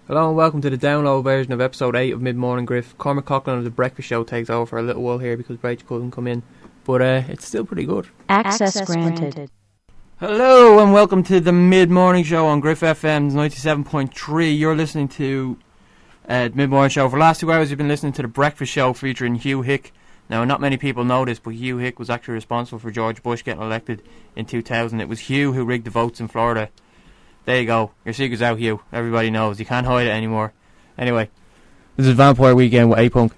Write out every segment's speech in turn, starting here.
Hello and welcome to the download version of episode 8 of MidMornGriff. Cormac Coughlin of the Breakfast Show takes over for a little while here because Rachel couldn't come in, but it's still pretty good. Access granted. Hello and welcome to the Mid-Morning Show on Griff FM 97.3. You're listening to the Mid-Morning Show. For the last 2 hours you've been listening to the Breakfast Show featuring Hugh Hick. Now, not many people know this, but Hugh Hick was actually responsible for George Bush getting elected in 2000. It was Hugh who rigged the votes in Florida. There you go. Your secret's out, Hugh. Everybody knows. You can't hide it anymore. Anyway, this is Vampire Weekend with A-Punk.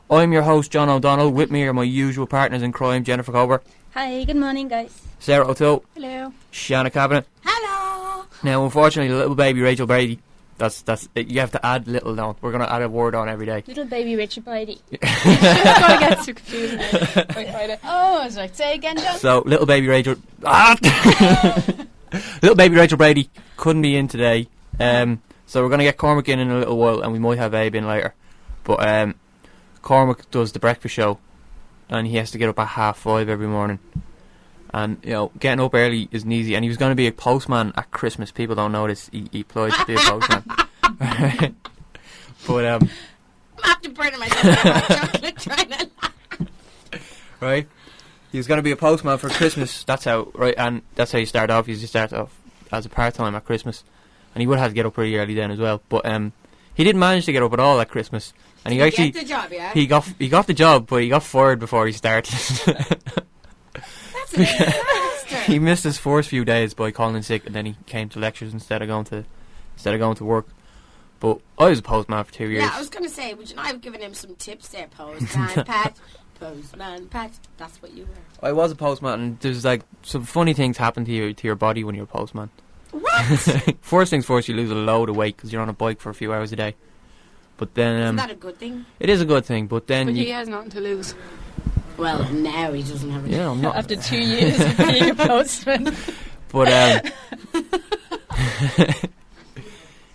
I'm your host, John O'Donnell. With me are my usual partners in crime, Jennifer Cober. Hi, good morning, guys. Sarah O'Toole. Hello. Shanna Cabinet. Hello. Now, unfortunately, the little baby Rachel Brady, that's you have to add little now. We're going to add a word on every day. Little baby Richard Brady. I'm going to get too confused now. Oh, I was like, say again, John. So, little baby Rachel... little baby Rachel Brady couldn't be in today. So we're going to get Cormac in a little while, and we might have Abe in later. But Cormac does the breakfast show, and he has to get up at 5:30 every morning. And, you know, getting up early isn't easy. And he was going to be a postman at Christmas. People don't know this. He applied to be a postman. But, I'm after burning myself with chocolate trying to right? He was going to be a postman for Christmas. That's how, right? And that's how you start off. You just start off as a part-time at Christmas. And he would have to get up pretty early then as well. But he didn't manage to get up at all at Christmas. And he actually... get the job, yeah? He got the job, but he got fired before he started. That's a disaster. He missed his first few days by calling in sick, and then he came to lectures instead of going to work. But I was a postman for 2 years. Yeah, I was going to say, would you not have given him some tips there, Postman Pat? Postman Pat, that's what you were. I was a postman, and there's like some funny things happen to your body when you're a postman. What? First things first, you lose a load of weight because you're on a bike for a few hours a day. But then Isn't that a good thing? it is a good thing. But then But he has nothing to lose. Well, now he doesn't have a yeah, I'm not. After 2 years of being a postman. But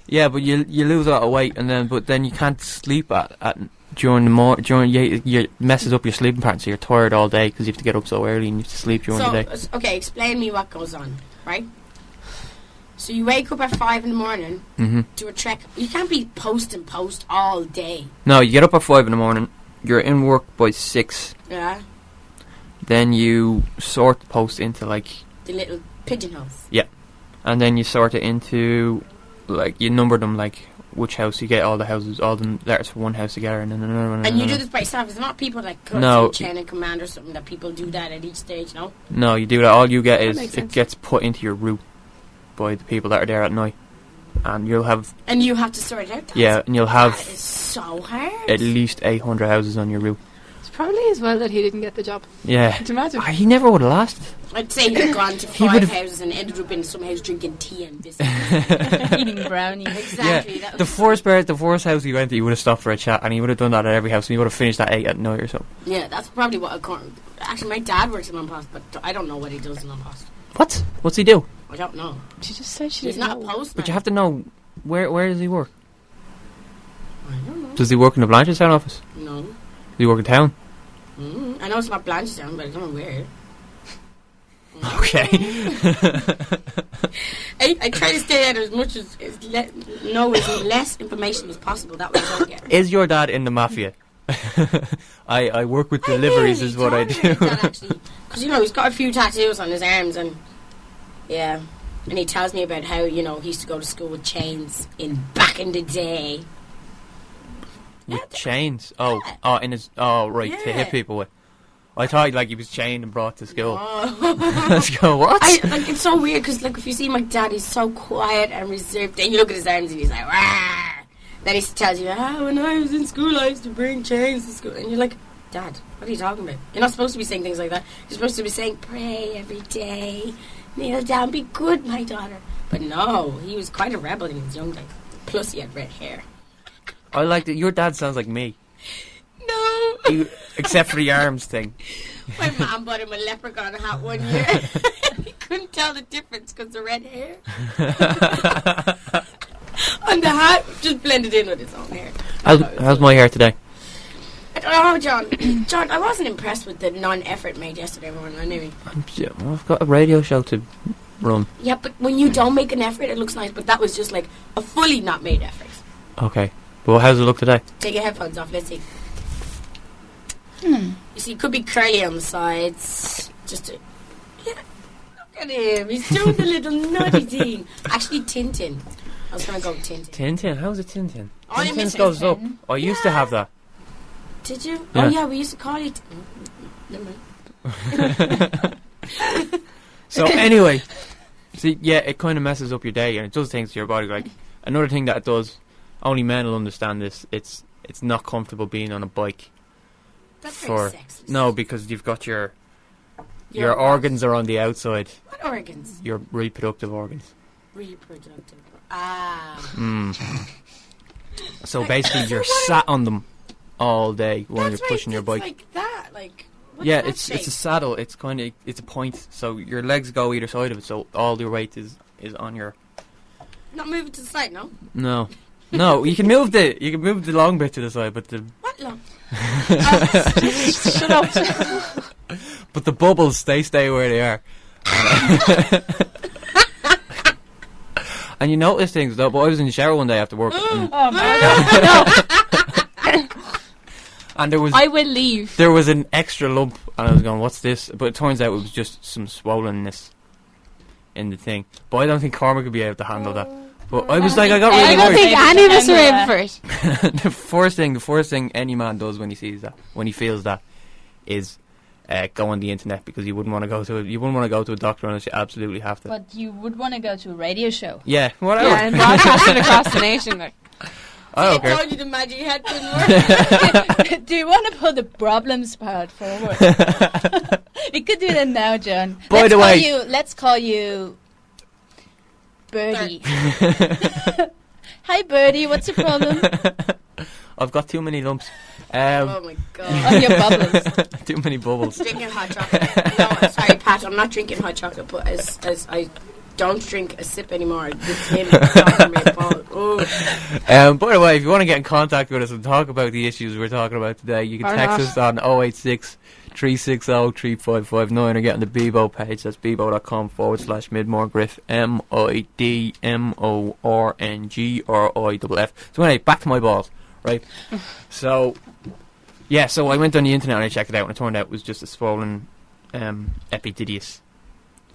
yeah, but you lose a lot of weight, and then you can't sleep at during the morning. You messes up your sleeping pattern, so you're tired all day because you have to get up so early and you have to sleep during the day. Okay, explain me what goes on, right? So you wake up at 5 in the morning, do a trek. You can't be post all day. No, you get up at 5 in the morning. You're in work by 6. Yeah. Then you sort the post into like The little pigeonholes. yeah, and then you sort it into like you number them like which house you get all the letters from one house together, and then another one. And you do this by yourself. It's not people like chain and command or something that people do that at each stage. No. No, you do that. All you get That is makes it sense. gets put into your route by the people that are there at night, and you'll have And you have to sort it out. yeah, and you'll have That is so hard. at least 800 houses on your route. It's probably as well that he didn't get the job. Yeah, Could you imagine? he never would have lasted. I'd say he'd gone to He 5 would've- houses and ended up in some house drinking tea and biscuits. Eating brownies. Exactly. Yeah, That the was first house he went to, he would have stopped for a chat, and he would have done that at every house, and he would have finished at 8 at night or something. Yeah, that's probably what actually, my dad works in Unpost, but I don't know what he does in Unpost. What? What's he do? I don't know. She just said she He's didn't not a know. postman. But you have to know where does he work? I don't know. Does he work in the Blanchardstown office? No. Does he work in town? I know it's not Blanchardstown, but I don't know where. Okay. I try to stay out as much as less information as possible. That way I don't get. Is your dad in the mafia? I work with deliveries is what I do. Because he's got a few tattoos on his arms, and yeah, and he tells me about how he used to go to school with chains back in the day. With chains? In his right, to hit people with. I thought like he was chained and brought to school. Oh. Let's go. What? It's so weird because if you see my dad, he's so quiet and reserved. Then you look at his arms and he's like, "Rah!" Then he tells you, when I was in school, I used to bring chains to school, and you're like, Dad, what are you talking about? You're not supposed to be saying things like that. You're supposed to be saying, pray every day, kneel down, be good, my daughter. But no, he was quite a rebel in his young days. Plus, he had red hair. I like that. Your dad sounds like me. No. Except for the arms thing. My mom bought him a leprechaun hat one year. He couldn't tell the difference because the red hair. And the hat just blended in with his own hair. How's my hair today? I Oh, John. John, I wasn't impressed with the non-effort made yesterday morning, anyway. I've got a radio show to run. Yeah, but when you don't make an effort, it looks nice. But that was just like a fully not made effort. Okay. Well, how does it look today? Take your headphones off. Let's see. You see, it could be curly on the sides. Yeah, look at him. He's doing the little nutty thing. Actually, Tintin. I was going to go with Tintin. Tintin? How's it Tintin? Oh, you Tintin missed goes it. up. I used to have that. Did you? Yeah. Oh, yeah, we used to call it... Never mind. So anyway, see, yeah, it kind of messes up your day, and it does things to your body. Like another thing that it does, only men will understand this. It's not comfortable being on a bike. That's very sexist. No, because you've got your organs are on the outside. What organs? Your reproductive organs. Reproductive. Ah. So basically, you're sat on them all day when That's you're pushing your bike. like that. Like, what's Yeah, that it's shape? a saddle. It's a point. So your legs go either side of it. So all your weight is on your. Not moving to the side, no? No. You can move the long bit to the side, but the What long? Shut up. but the bubbles stay where they are. And you notice things though. But I was in the shower one day after work, Oh my god. and there was I will leave. there was an extra lump, and I was going, "What's this?" But it turns out it was just some swollenness in the thing. But I don't think Cormac would be able to handle that. But I was like, I got I really don't worried. think any of us are in for it. The first thing any man does when he sees that, when he feels that, is go on the internet, because you wouldn't want to go to a doctor unless you absolutely have to. But you would want to go to a radio show. Yeah, whatever. Yeah, and broadcast it across the nation. Like. I don't I care. told you the magic head couldn't work. Do you want to put the problems part forward? We could do that now, John. By the way- Let's call you Birdie. Hi, Birdie. What's your problem? I've got too many lumps. Oh my god. On your bubbles. Too many bubbles. Drinking hot chocolate. No, I'm sorry, Pat, I'm not drinking hot chocolate, but as I don't drink a sip anymore, the tin is talking my ball. Oh. By the way, if you want to get in contact with us and talk about the issues we're talking about today, you can Or text not. us on 086 360 3559 or get on the BEBO page. That's bebo.com/MidMornGriff, MidMornGriff. So anyway, back to my balls, right? So I went on the internet and I checked it out, and it turned out it was just a swollen epididymis,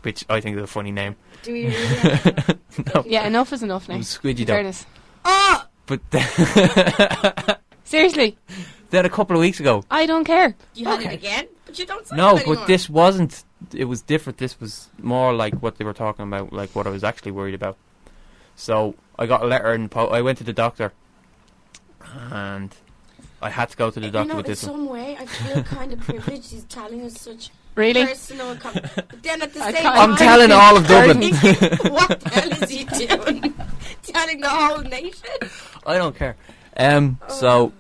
which I think is a funny name. Do we really have No, Yeah, enough is enough now. it was squidgy In dog. fairness. Oh! But Seriously, then a couple of weeks ago. I don't care. You had it again? But you don't say No, it anymore. but this wasn't. It was different. This was more like what they were talking about, like what I was actually worried about. So I got a letter and I went to the doctor, and I had to go to the doctor in with this one. some way, I feel kind of privileged. He's telling us such Really? personal... but then at the I same can't- time... I'm telling all of I'm Dublin. thinking, what the hell is he doing? Telling the whole nation? I don't care. So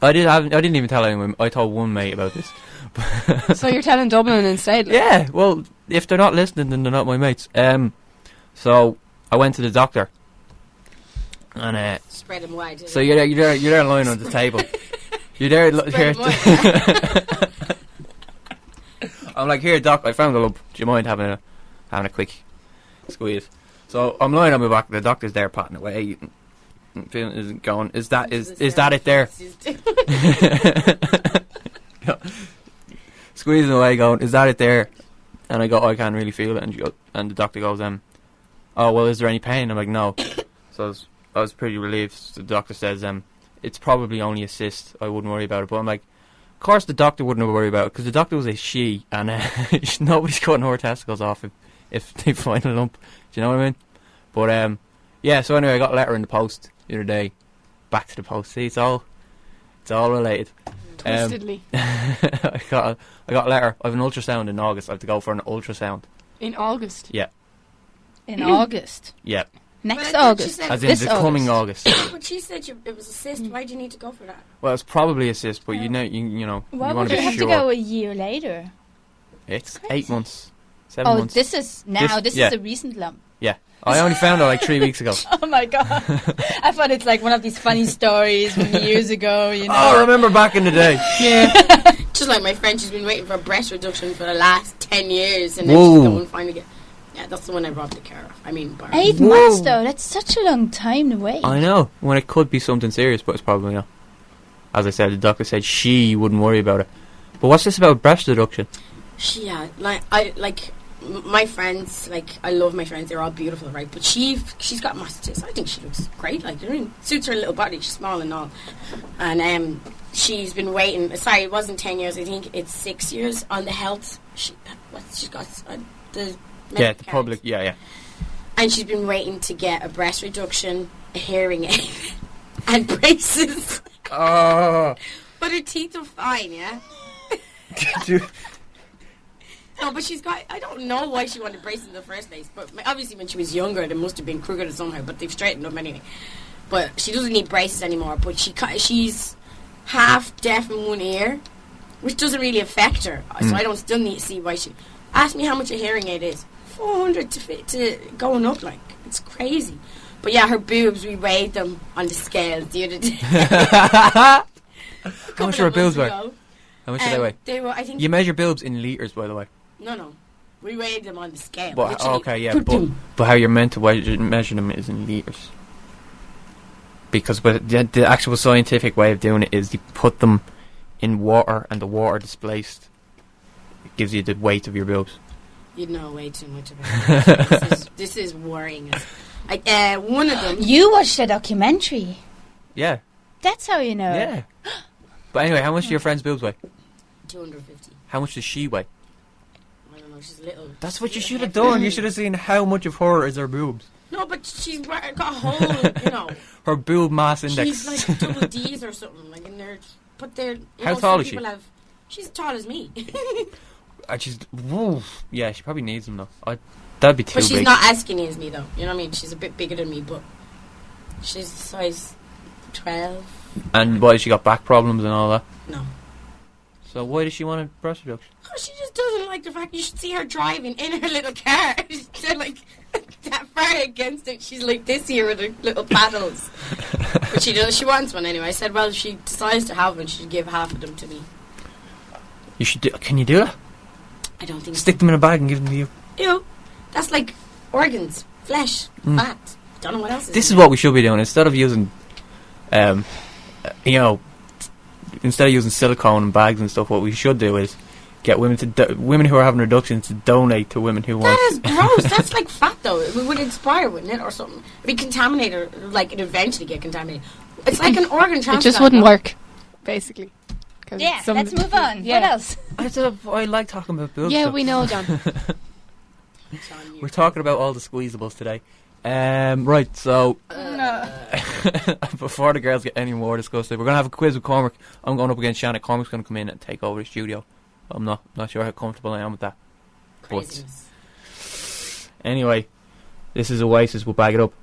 I didn't even tell anyone. I told one mate about this. So you're telling Dublin instead? Like. Yeah, well, if they're not listening, then they're not my mates. So I went to the doctor, and Spread him wide. so you're there lying on the table. You're there. Spread Here. him wide. I'm like, here, doc, I found a lump. Do you mind having a quick squeeze? So I'm lying on my back. The doctor's there, patting away, feeling is going. Is that it there? Squeezing away, going, is that it there? And I go, I can't really feel it. And the doctor goes, oh well, is there any pain? I'm like, no. So I was pretty relieved. So the doctor says, it's probably only a cyst. I wouldn't worry about it. But I'm like, of course the doctor wouldn't worry about it, because the doctor was a she, and nobody's cutting her testicles off if they find a lump. Do you know what I mean? But yeah. So anyway, I got a letter in the post the other day. Back to the post. See, it's all related. Twistedly. I got a letter. I have an ultrasound in August. I have to go for an ultrasound. In August. Yeah. In August. Yeah. Next But I thought she August. said- As in This the coming August. August. But she said it was a cyst. Why do you need to go for that? Well, it's probably a cyst, but you know, you Why want would to you be have sure. to go a year later? It's Crazy. 8 months, 7 Oh, months. this is now. This yeah. is a recent lump. Yeah. I only found out like 3 weeks ago. Oh my god! I thought it's like one of these funny stories from years ago. You know. Oh, remember back in the day? Yeah. Just like my friend, she's been waiting for a breast reduction for the last 10 years, and then Whoa. she's the one finally get. Yeah, that's the one I robbed the car off. I mean, bar. 8 Whoa. months though. That's such a long time to wait. I know. When it could be something serious, but it's probably not. As I said, the doctor said she wouldn't worry about it. But what's this about breast reduction? Yeah, my friends, like, I love my friends, they're all beautiful, right? But she's got mastitis. I think she looks great, like, I mean, suits her little body, she's small and all. And she's been waiting, sorry, it wasn't 10 years, I think it's 6 years on the health. She's got the Yeah, the card. public, yeah. And she's been waiting to get a breast reduction, a hearing aid, and braces. Oh. But her teeth are fine, yeah? No, but she's got... I don't know why she wanted braces in the first place. But obviously when she was younger, they must have been crooked somehow. But they've straightened up anyway. But she doesn't need braces anymore. But she's half deaf in one ear, which doesn't really affect her. So I don't still need to see why she... Ask me how much a hearing aid is. 400 to fit to going up, like. It's crazy. But yeah, her boobs, we weighed them on the scales the other day. How much are her boobs weigh? Ago. How much do they weigh? They were, I think... You measure boobs in litres, by the way. No. We weighed them on the scale. But, literally. okay, yeah, but how you're meant to measure them is in litres. Because the actual scientific way of doing it is you put them in water and the water displaced. It gives you the weight of your boobs. You know way too much about it. This is worrying us. One of them... You watched a documentary. Yeah. That's how you know. Yeah. But anyway, how much do your friend's boobs weigh? 250. How much does she weigh? I don't know, she's little. That's what you She's should have little. done. You should have seen how much of her is her boobs. No, but she's got a whole, you know... Her boob mass index. She's like double D's or something, like in there. But they're... How tall is she? She's as tall as me. And she's... Whoa. Yeah, she probably needs them, though. That'd be too But she's big. not as skinny as me, though. You know what I mean? She's a bit bigger than me, but... She's size 12. And why, she got back problems and all that? No. So why does she want a breast reduction? Oh, she just doesn't like the fact you should see her driving in her little car. She's like that far against it. She's like this here with her little paddles. But she does. She wants one anyway. I said, well, if she decides to have one, she should give half of them to me. You should do... Can you do that? I don't think Stick them in a bag and give them to you. Ew. That's like organs, flesh, fat. Don't know what else. This is what we should be doing. Instead of using... instead of using silicone and bags and stuff, what we should do is get women women who are having reductions to donate to women who want... That is gross. That's like fat, though. It would inspire, wouldn't it, or something? It'd be contaminated, or like it'd eventually get contaminated. It's like an organ transplant. It just wouldn't work, basically. 'Cause Yeah, some- let's move on. Yeah. What else? I like talking about boobs. Yeah, stuff. we know, John. We're talking about all the squeezables today. Right, so before the girls get any more disgusted, we're going to have a quiz with Cormac. I'm going up against Shannon. Cormac's going to come in and take over the studio. I'm not sure how comfortable I am with that. Craziness. But anyway, this is Oasis. We'll bag it up.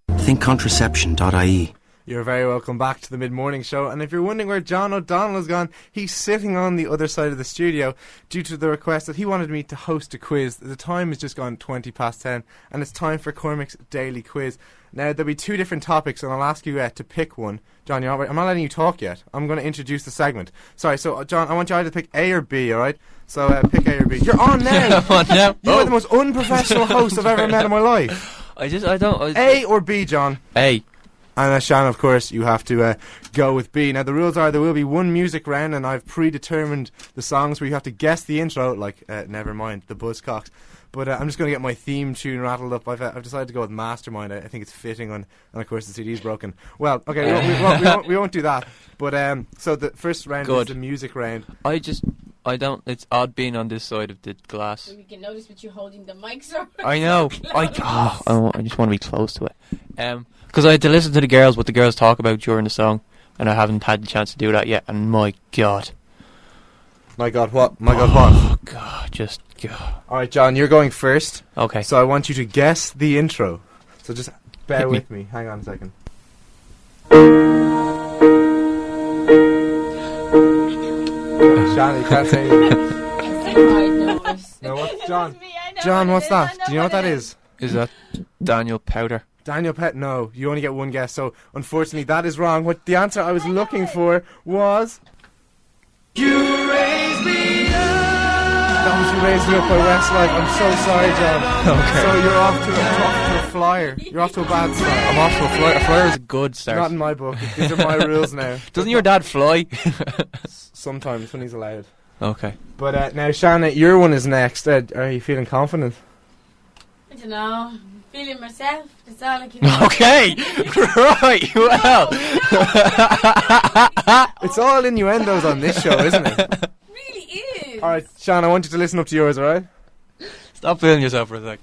thinkcontraception.ie. You're very welcome back to the Mid-Morning Show, and if you're wondering where John O'Donnell has gone, he's sitting on the other side of the studio due to the request that he wanted me to host a quiz. The time has just gone 10:20, and it's time for Cormac's daily quiz. Now, there'll be two different topics, and I'll ask you to pick one. John, you're not right. I'm not letting you talk yet. I'm going to introduce the segment. Sorry, so John, I want you either to pick A or B, alright? So pick A or B. You're on now! I'm on now. You are the most unprofessional host I've ever met in my life. A or B, John? A. And Shannon, of course, you have to go with B. Now, the rules are there will be one music round, and I've predetermined the songs where you have to guess the intro, like, never mind, the Buzzcocks. But I'm just going to get my theme tune rattled up. I've decided to go with Mastermind. I think it's fitting on, and of course the CD's broken. Well, okay, we won't do that. But so the first round is the music round. It's odd being on this side of the glass. We can notice with you holding the mics so I know. I just want to be close to it. Because I had to listen to the girls, what the girls talk about during the song, and I haven't had the chance to do that yet. And my God. My God, what? My God, what? Oh God, just God. All right, John, you're going first. Okay. So I want you to guess the intro. So just bear Hit me. with me. Hang on a second. Shannon, you can't say anything. Right, no. No, what's John? Me, I know John, what what's it is, I that? Do you know what that it is? Is that Daniel Powder? Daniel Pett? No, you only get one guess. So unfortunately, that is wrong. What the answer I was looking for was. That was You Raise Me Up by Westlife. I'm so sorry, John. Okay. So you're off to a flyer. You're off to a bad start. I'm off to a flyer. A flyer is a good start. Not in my book. These are my rules now. Doesn't your dad fly? Sometimes when he's allowed. Okay. But now, Shanna, your one is next. Are you feeling confident? I don't know. Feeling myself. That's all I can do. Okay. Right. Well. It's all innuendos on this show, isn't it? It really is. Alright, Shanna, I want you to listen up to yours, alright? Stop feeling yourself for a sec.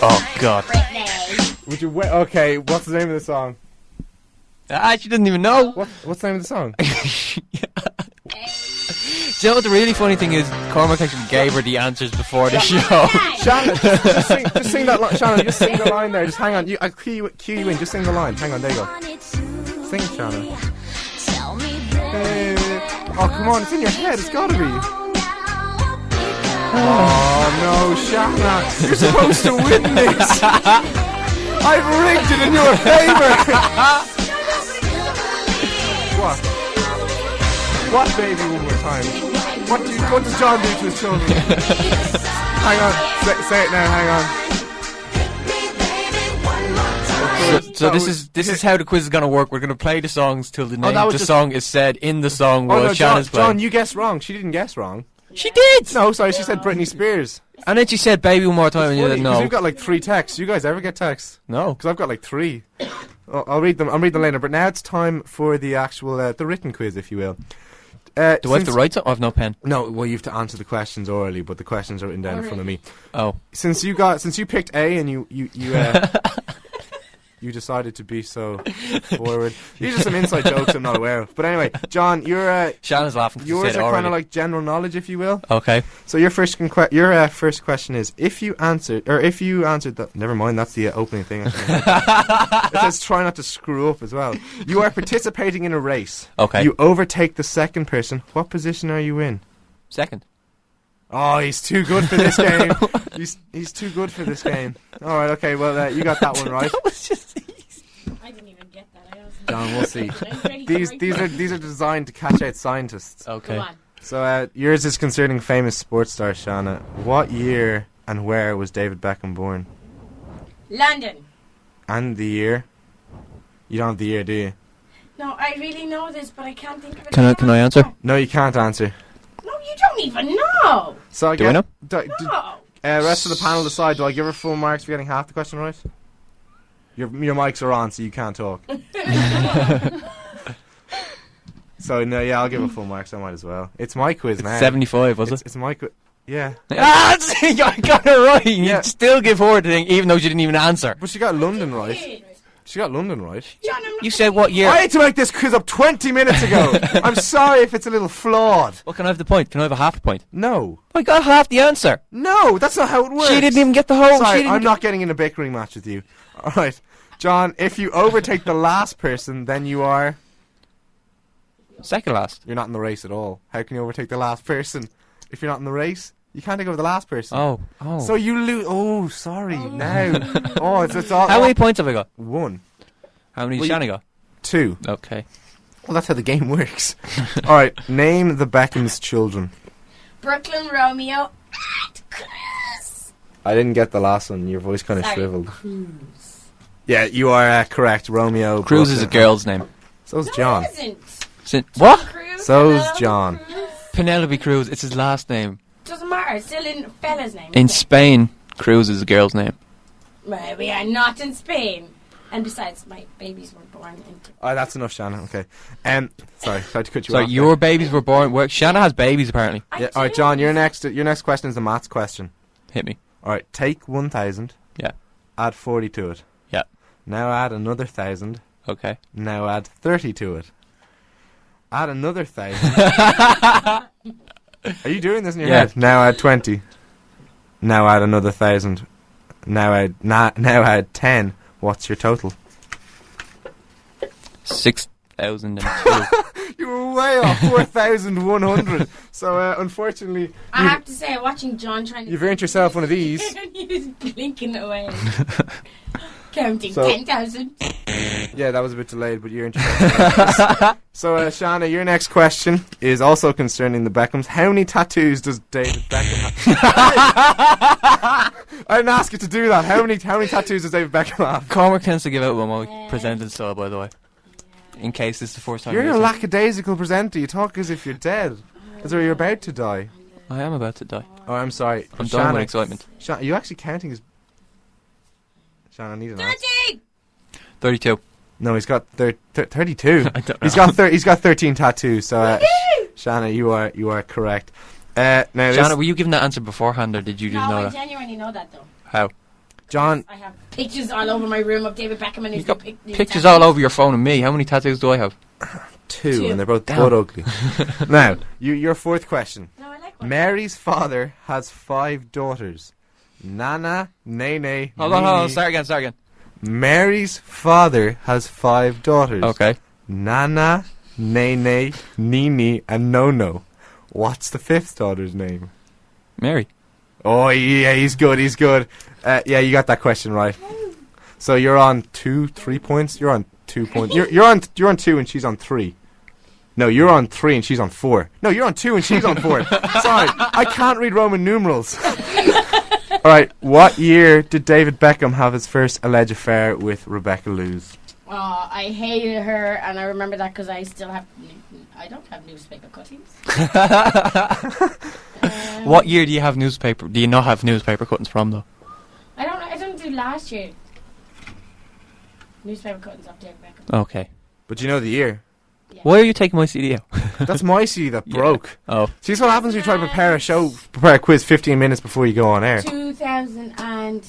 Oh God. Would you wait? Okay, what's the name of the song? She didn't even know. What's the name of the song? Do you know what the really funny thing is? Cormac actually gave her the answers before the show. Shanna, just sing that line. Shanna, just sing the line there. Just hang on. I'll cue you in. Just sing the line. Hang on, there you go. Sing it, Shanna. Oh, come on, it's in your head. It's gotta be. Oh, no, Shanna. You're supposed to win this. I've rigged it in your favour. What? What, baby, one more time? What does John do to his children? Hang on, say it now, hang on. So this is how the quiz is gonna work. We're gonna play the songs till the name that of was the just- song is said in the song while no, Shannon's playing. John, you guessed wrong. She didn't guess wrong. She did. No, sorry, she said Britney Spears. And then she said "baby" one more time, and you Funny, said 'cause no. we've got like 3 texts. You guys ever get texts? No. Because I've got like 3. I'll read them later. But now it's time for the actual, the written quiz, if you will. Do I have to write something? I have no pen. No, well, you have to answer the questions orally, but the questions are written down in front of me. Oh. Since you picked A and you you decided to be so forward. These are some inside jokes I'm not aware of. But anyway, John, Shannon's laughing. 'Cause you yours said are it kind of already. like general knowledge, if you will. Okay. So your first question is, if you answered that, never mind, that's the opening thing. Actually. It says try not to screw up as well. You are participating in a race. Okay. You overtake the second person. What position are you in? Second. Oh, he's too good for this game. He's too good for this game. All right, okay, well, you got that one right. That was just easy. I didn't even get that. I was John, we'll see. ready to break down. These are designed to catch out scientists. Okay. Come on. So yours is concerning famous sports star, Shanna. What year and where was David Beckham born? London. And the year? You don't have the year, do you? No, I really know this, but I can't think of it. Can I answer? No, you can't answer. No, you don't even know. So I Do I know? No. Rest of the panel decide. Do I give her full marks for getting half the question right? Your mics are on, so you can't talk. So no, yeah, I'll give her full marks. I might as well. It's my quiz now. 75, was it? It's my quiz. Yeah, Ah, see, I got it right. Yeah. You still give her the thing, even though she didn't even answer. but she got London right. She got London right. John, I'm not You said what year? I had to make this quiz up 20 minutes ago. I'm sorry if it's a little flawed. Well, can I have the point? Can I have a half a point? No, I got half the answer. no, that's not how it works. She didn't even get the whole. Sorry, she didn't I'm get- not getting in a bickering match with you. All right, John. If you overtake the last person, then you are. Second last. You're not in the race at all. How can you overtake the last person if you're not in the race? You can't take over the last person. Oh. So you lose. Oh, sorry. Now. Oh, it's all. How many points have I got? 1, How many Well, did Shannon got? 2. Okay. Well, that's how the game works. All right. Name the Beckham's children. Brooklyn Romeo and Chris. I didn't get the last one. Your voice kind of Sorry. shriveled. Yeah, you are correct. Romeo. Cruz is a Brooklyn. girl's name. So's John. No, it isn't. What? Cruz, So's Penelope John. Cruz. Penelope Cruz. It's his last name. Doesn't matter. It's still in a fella's name. In Spain, Cruz is a girl's name. Well, we are not in Spain. And besides, my babies were born in. Oh, that's enough, Shannon. Okay. Sorry to cut you So off. your babies were born. Where Shanna has babies apparently. Yeah, all right, John. Your next question is a maths question. Hit me. All right, take 1,000. Yeah. Add 40 to it. Yeah. Now add another 1,000. Okay. Now add 30 to it. Add another 1,000. Are you doing this in your Yeah. head? Now add 20. Now add another 1,000. Now add 10. What's your total? 4,002. You were way off. 4,100. So unfortunately, I have to say, watching John trying to... you've earned yourself one of these. He was blinking away. Counting So- 10,000. Yeah, that was a bit delayed, but you're interested. So, Shana, your next question is also concerning the Beckhams. How many tattoos does David Beckham have? I didn't ask you to do that. How many tattoos does David Beckham have? Cormac tends to give out one my presenting style, by the way. In case it's the first time You're a listening. lackadaisical presenter. You talk as if you're dead. As though you're about to die. I am about to die. Oh, I'm sorry. I'm done with excitement. Shana, are you actually counting his... Shana, I need an answer. 13! 32. No, he's got 32. I don't know. He's got 13 tattoos. So, Shana, you are correct. Now, Shanna, were you given that answer beforehand, or did you just No, know I that? genuinely know that though. How? John, I have pictures all over my room of David Beckham and You his got new pictures tattoos. all over your phone of me. How many tattoos do I have? 2, and they're both Damn. butt ugly. Now, your fourth question. No, I like one. Mary's father has 5 daughters. Nana, Nene, Hold on. Nini. Start again. Mary's father has 5 daughters. Okay. Nana, Nene, Nini, and Nono. What's the 5th daughter's name? Mary. Oh, yeah, he's good. Yeah, you got that question right. So you're on 3 points. You're on 2 points. You're on 2 and she's on 3. No, you're on 3 and she's on 4. No, you're on 2 and she's on 4. Sorry, I can't read Roman numerals. All right, what year did David Beckham have his first alleged affair with Rebecca Lewis? Oh, I hated her, and I remember that because I still have... I don't have newspaper cuttings. What year do you have newspaper? Do you not have newspaper cuttings from though? I don't do last year. Newspaper cuttings of David Beckham. Okay. But you know the year. Why are you taking my CD out? That's my CD that Yeah. broke. Oh. See, what happens when you try to prepare a quiz 15 minutes before you go on air. 2000 and...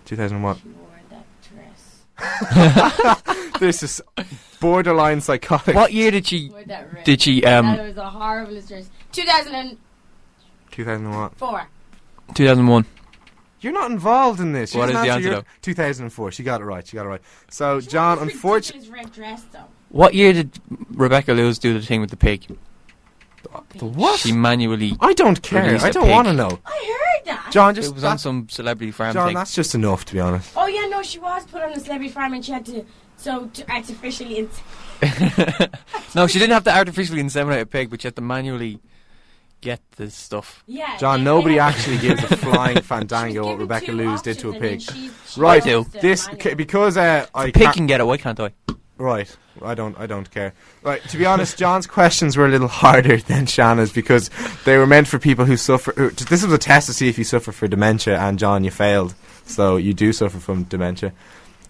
2001. She wore that dress. This is borderline psychotic. What year did she? Wore that red. Did she? That was a horrible dress. 2004. 2001. 2001. You're not involved in this. She What doesn't is the answer answer, your- 2004. She got it right. So, John, unfortunately... Ridiculous red dress, though. What year did Rebecca Lewis do the thing with the pig? The what? She manually. I don't care. Released I a don't pig. want to know. I heard that. John, It just... was on some celebrity farm John, thing. that's just enough, to be honest. Oh, yeah, no, she was put on a celebrity farm and she had to artificially... No, she didn't have to artificially inseminate a pig, but she had to manually get the stuff. Yeah. John, they nobody had- actually gives a flying she was fandango what given Rebecca 2 Lewis did to a options pig. and then she Right, chose the this... manual. Because I The pig can't... can get it. Why can't I? Right. I don't care. Right, to be honest, John's questions were a little harder than Shanna's because they were meant for people who suffer... This was a test to see if you suffer from dementia, and John, you failed. So you do suffer from dementia.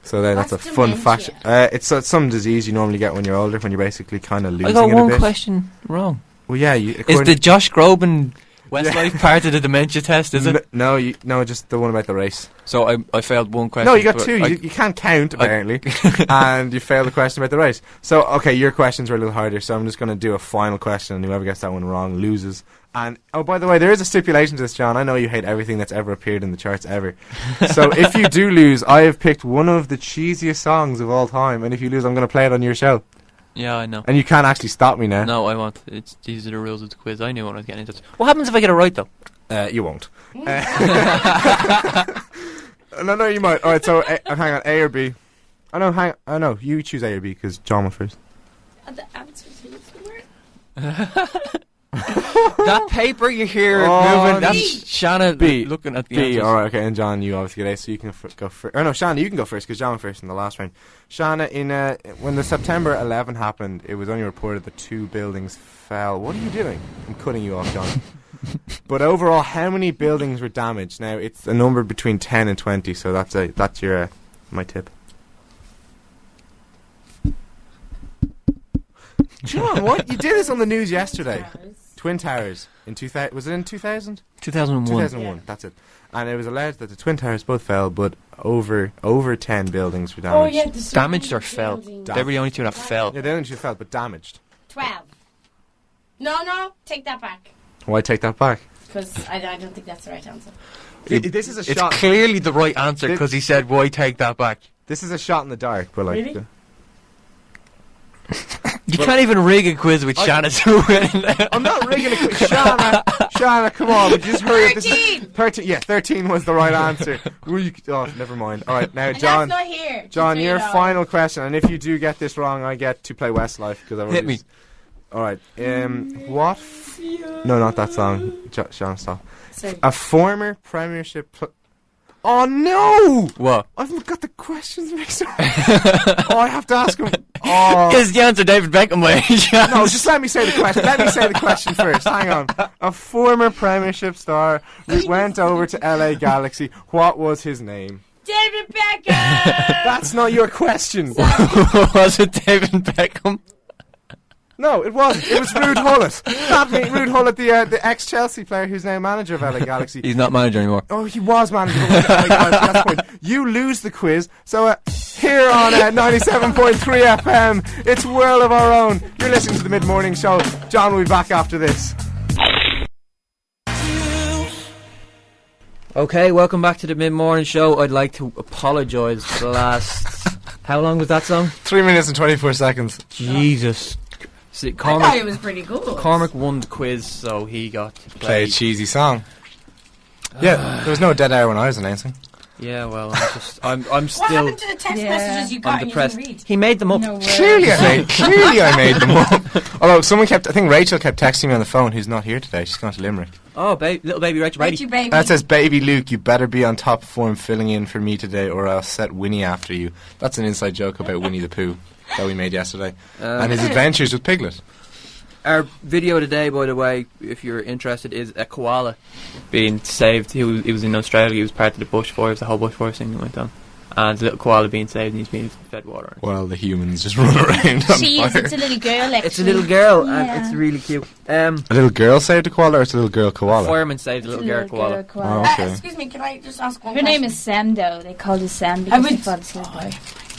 So then that's a What's fun fact. dementia? It's some disease you normally get when you're older, when you're basically kind of I losing got it a one bit. question wrong. Well, yeah. Is the Josh Groban Westlife part of the dementia test? Is it? No, just the one about the race. So I failed one question. No, you got but 2. I- You can't count, apparently. And you failed the question about the race. So, okay, your questions were a little harder, so I'm just going to do a final question, and whoever gets that one wrong loses. And, oh, by the way, there is a stipulation to this, John. I know you hate everything that's ever appeared in the charts ever. So, if you do lose, I have picked one of the cheesiest songs of all time, and if you lose, I'm going to play it on your show. Yeah, I know. And you can't actually stop me now. No, I won't. These are the rules of the quiz. I knew what I was getting into. What happens if I get it right, though? You won't. No, you might. All right, so hang on, A or B? No, you choose A or B because John went first. The answer to somewhere. That paper you hear Oh, moving, that's B. Shanna B. looking at the B, answers. alright, okay, and John, you obviously get A, so you can go first. Or no, Shanna, you can go first, because John went first in the last round. Shanna, when the September 11 happened, it was only reported that 2 buildings fell. What are you doing? I'm cutting you off, John. But overall, how many buildings were damaged? Now, it's a number between 10 and 20, so that's your my tip. John, what? You did this on the news yesterday. Twin Towers in 2000. Was it in 2000? 2001. 2001. Yeah. That's it. And it was alleged that the Twin Towers both fell, but over 10 buildings were Oh, damaged. yeah. The Damaged or fell? buildings. They were the only two that fell. Yeah, they only two fell, but damaged. 12. No, take that back. Why take that back? Because I don't think that's the right answer. This is a It's shot. clearly the right answer because he said, "Why take that back?" This is a shot in the dark, but like. Really? You can't even rig a quiz with Shanna to win. I'm not rigging a quiz. Shana, come on. Would you just hurry up? 13. Yeah, 13 was the right answer. Never mind. All right, now, And John. that's not here. John, Just your so you know. final question, and if you do get this wrong, I get to play Westlife because I Hit me. All right. What? No, not that song. Sean, stop. Sorry. A former Premiership. Oh no! What? I've got the questions mixed up. Oh, I have to ask him. Oh. Is the answer David Beckham by any chance? No, just let me say the question. Let me say the question first. Hang on. A former Premiership star went over to LA Galaxy. What was his name? David Beckham! That's not your question. Was it David Beckham? No, it wasn't. It was Ruud Gullit. That mean Ruud Gullit, the ex-Chelsea player who's now manager of LA Galaxy. He's not manager anymore. Oh, he was manager of LA Galaxy. That's the point. You lose the quiz. So here on 97.3 FM, it's World of Our Own. You're listening to the Mid-Morning Show. John will be back after this. Okay, welcome back to the Mid-Morning Show. I'd like to apologise for the last... How long was that song? 3 minutes and 24 seconds. Jesus. See, I thought it was pretty good. Cormac won the quiz, so he got to Play play. a cheesy song. Yeah, there was no dead air when I was announcing. Yeah, well, I'm What still... happened to the text Yeah. messages you got I'm and you depressed. didn't read? He made them up. No way. Clearly I made them up. Although someone I think Rachel kept texting me on the phone who's not here today. She's gone to Limerick. Oh, little baby Rachel Brady. Rachel baby. That says, baby Luke, you better be on top form filling in for me today or I'll set Winnie after you. That's an inside joke about Winnie the Pooh that we made yesterday. And his adventures with Piglet. Our video today, by the way, if you're interested, is a koala being saved. He was in Australia. He was part of the bushfires, the whole bushfire thing that went on. And the little koala being saved and he's being fed water. While the humans just run around on She is. fire. It's a little girl, actually. It's a little girl Yeah. and it's really cute. A little girl saved a koala or it's a little girl koala? Fireman saved a little girl koala. Oh, okay. Excuse me, can I just ask one Her question? name is Sam, though. They called her Sam I because would... she fell asleep.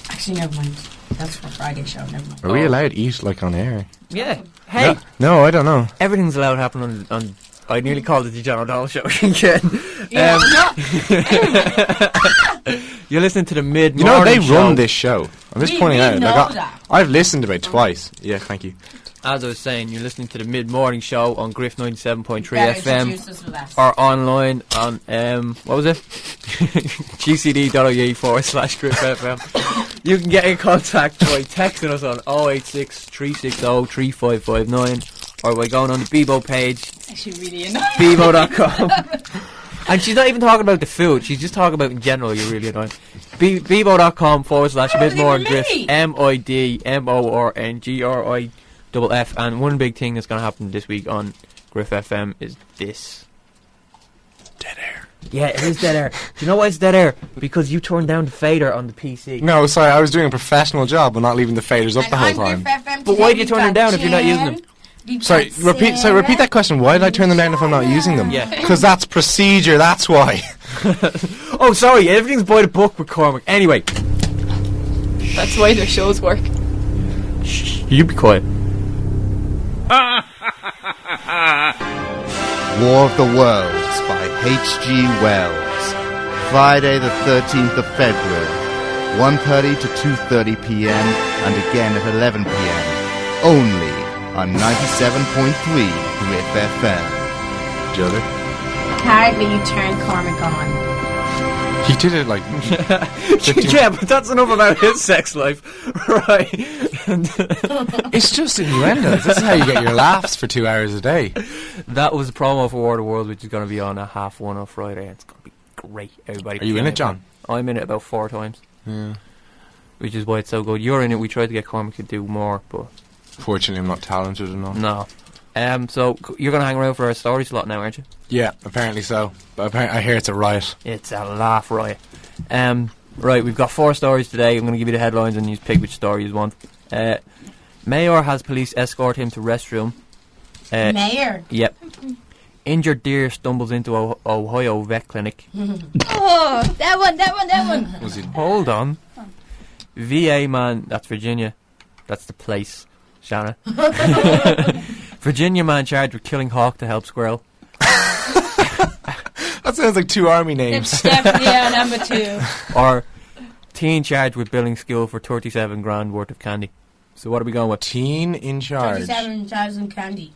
Actually, never mind. That's for Friday show, never mind. Are we allowed to eat like on air? Yeah. Hey, No, I don't know. everything's allowed to happen on I nearly called it the John O'Donnell Show again. Yeah, You're listening to the Mid-Morning You know, they Show. run this show. I'm just We- pointing we out. know Like, that. I've listened about twice. Yeah, thank you. As I was saying, you're listening to the Mid-Morning Show on Griff 97.3 Better FM. introduce us with that. Or online on, what was it? gcd.ie/Griff FM. You can get in contact by texting us on 086 360 3559 or by going on the BEBO page, It's actually really annoying. BEBO.com. And she's not even talking about the food, she's just talking about in general. You're really annoying. BEBO.com/MidMornGriff, MidMornGriff. And one big thing that's going to happen this week on Griff FM is this. Dead air. Yeah, it is dead air. Do you know why it's dead air? Because you turned down the fader on the PC. No, sorry, I was doing a professional job but not leaving the faders up And the whole on time. Griff FM But why today do you we've turn them got down if you're not using them? Jen, we've Sorry, got repeat that question. Why did I turn them down if I'm not using them? Yeah. Because that's procedure, that's why. Oh, sorry, everything's by the book with Cormac. Anyway, That's why their shows work. you be quiet. War of the Worlds by H.G. Wells. Friday the 13th of February, 1:30 to 2:30 p.m. and again at 11 p.m. Only on 97.3 Griff FM. Jodder. Apparently you turned Cormac on. He did it like 15 Yeah, but that's enough about his sex life. Right. It's just innuendos. This is how you get your laughs for 2 hours a day. That was a promo for War of the World, which is going to be on at 1:30 on Friday. It's going to be great. Everybody, Are you in it, John? I'm in it about 4 times. Yeah. Which is why it's so good. You're in it. We tried to get Cormac to do more, but Fortunately, I'm not talented enough. no. So you're going to hang around for our story slot now, aren't you? Yeah, apparently so. But I hear it's a riot. It's a laugh riot. Right, we've got 4 stories today. I'm going to give you the headlines and you pick which story you want. Mayor has police escort him to restroom. Mayor. Yep. Injured deer stumbles into Ohio vet clinic. Oh, that one. Was he? Hold on. VA man, that's Virginia. That's the place, Shanna. Virginia man charged with killing hawk to help squirrel. That sounds like 2 army names. It's definitely number 2. Or teen charged with billing skill for 37 grand worth of candy. So what are we going with? Teen in charge. 37,000 candy.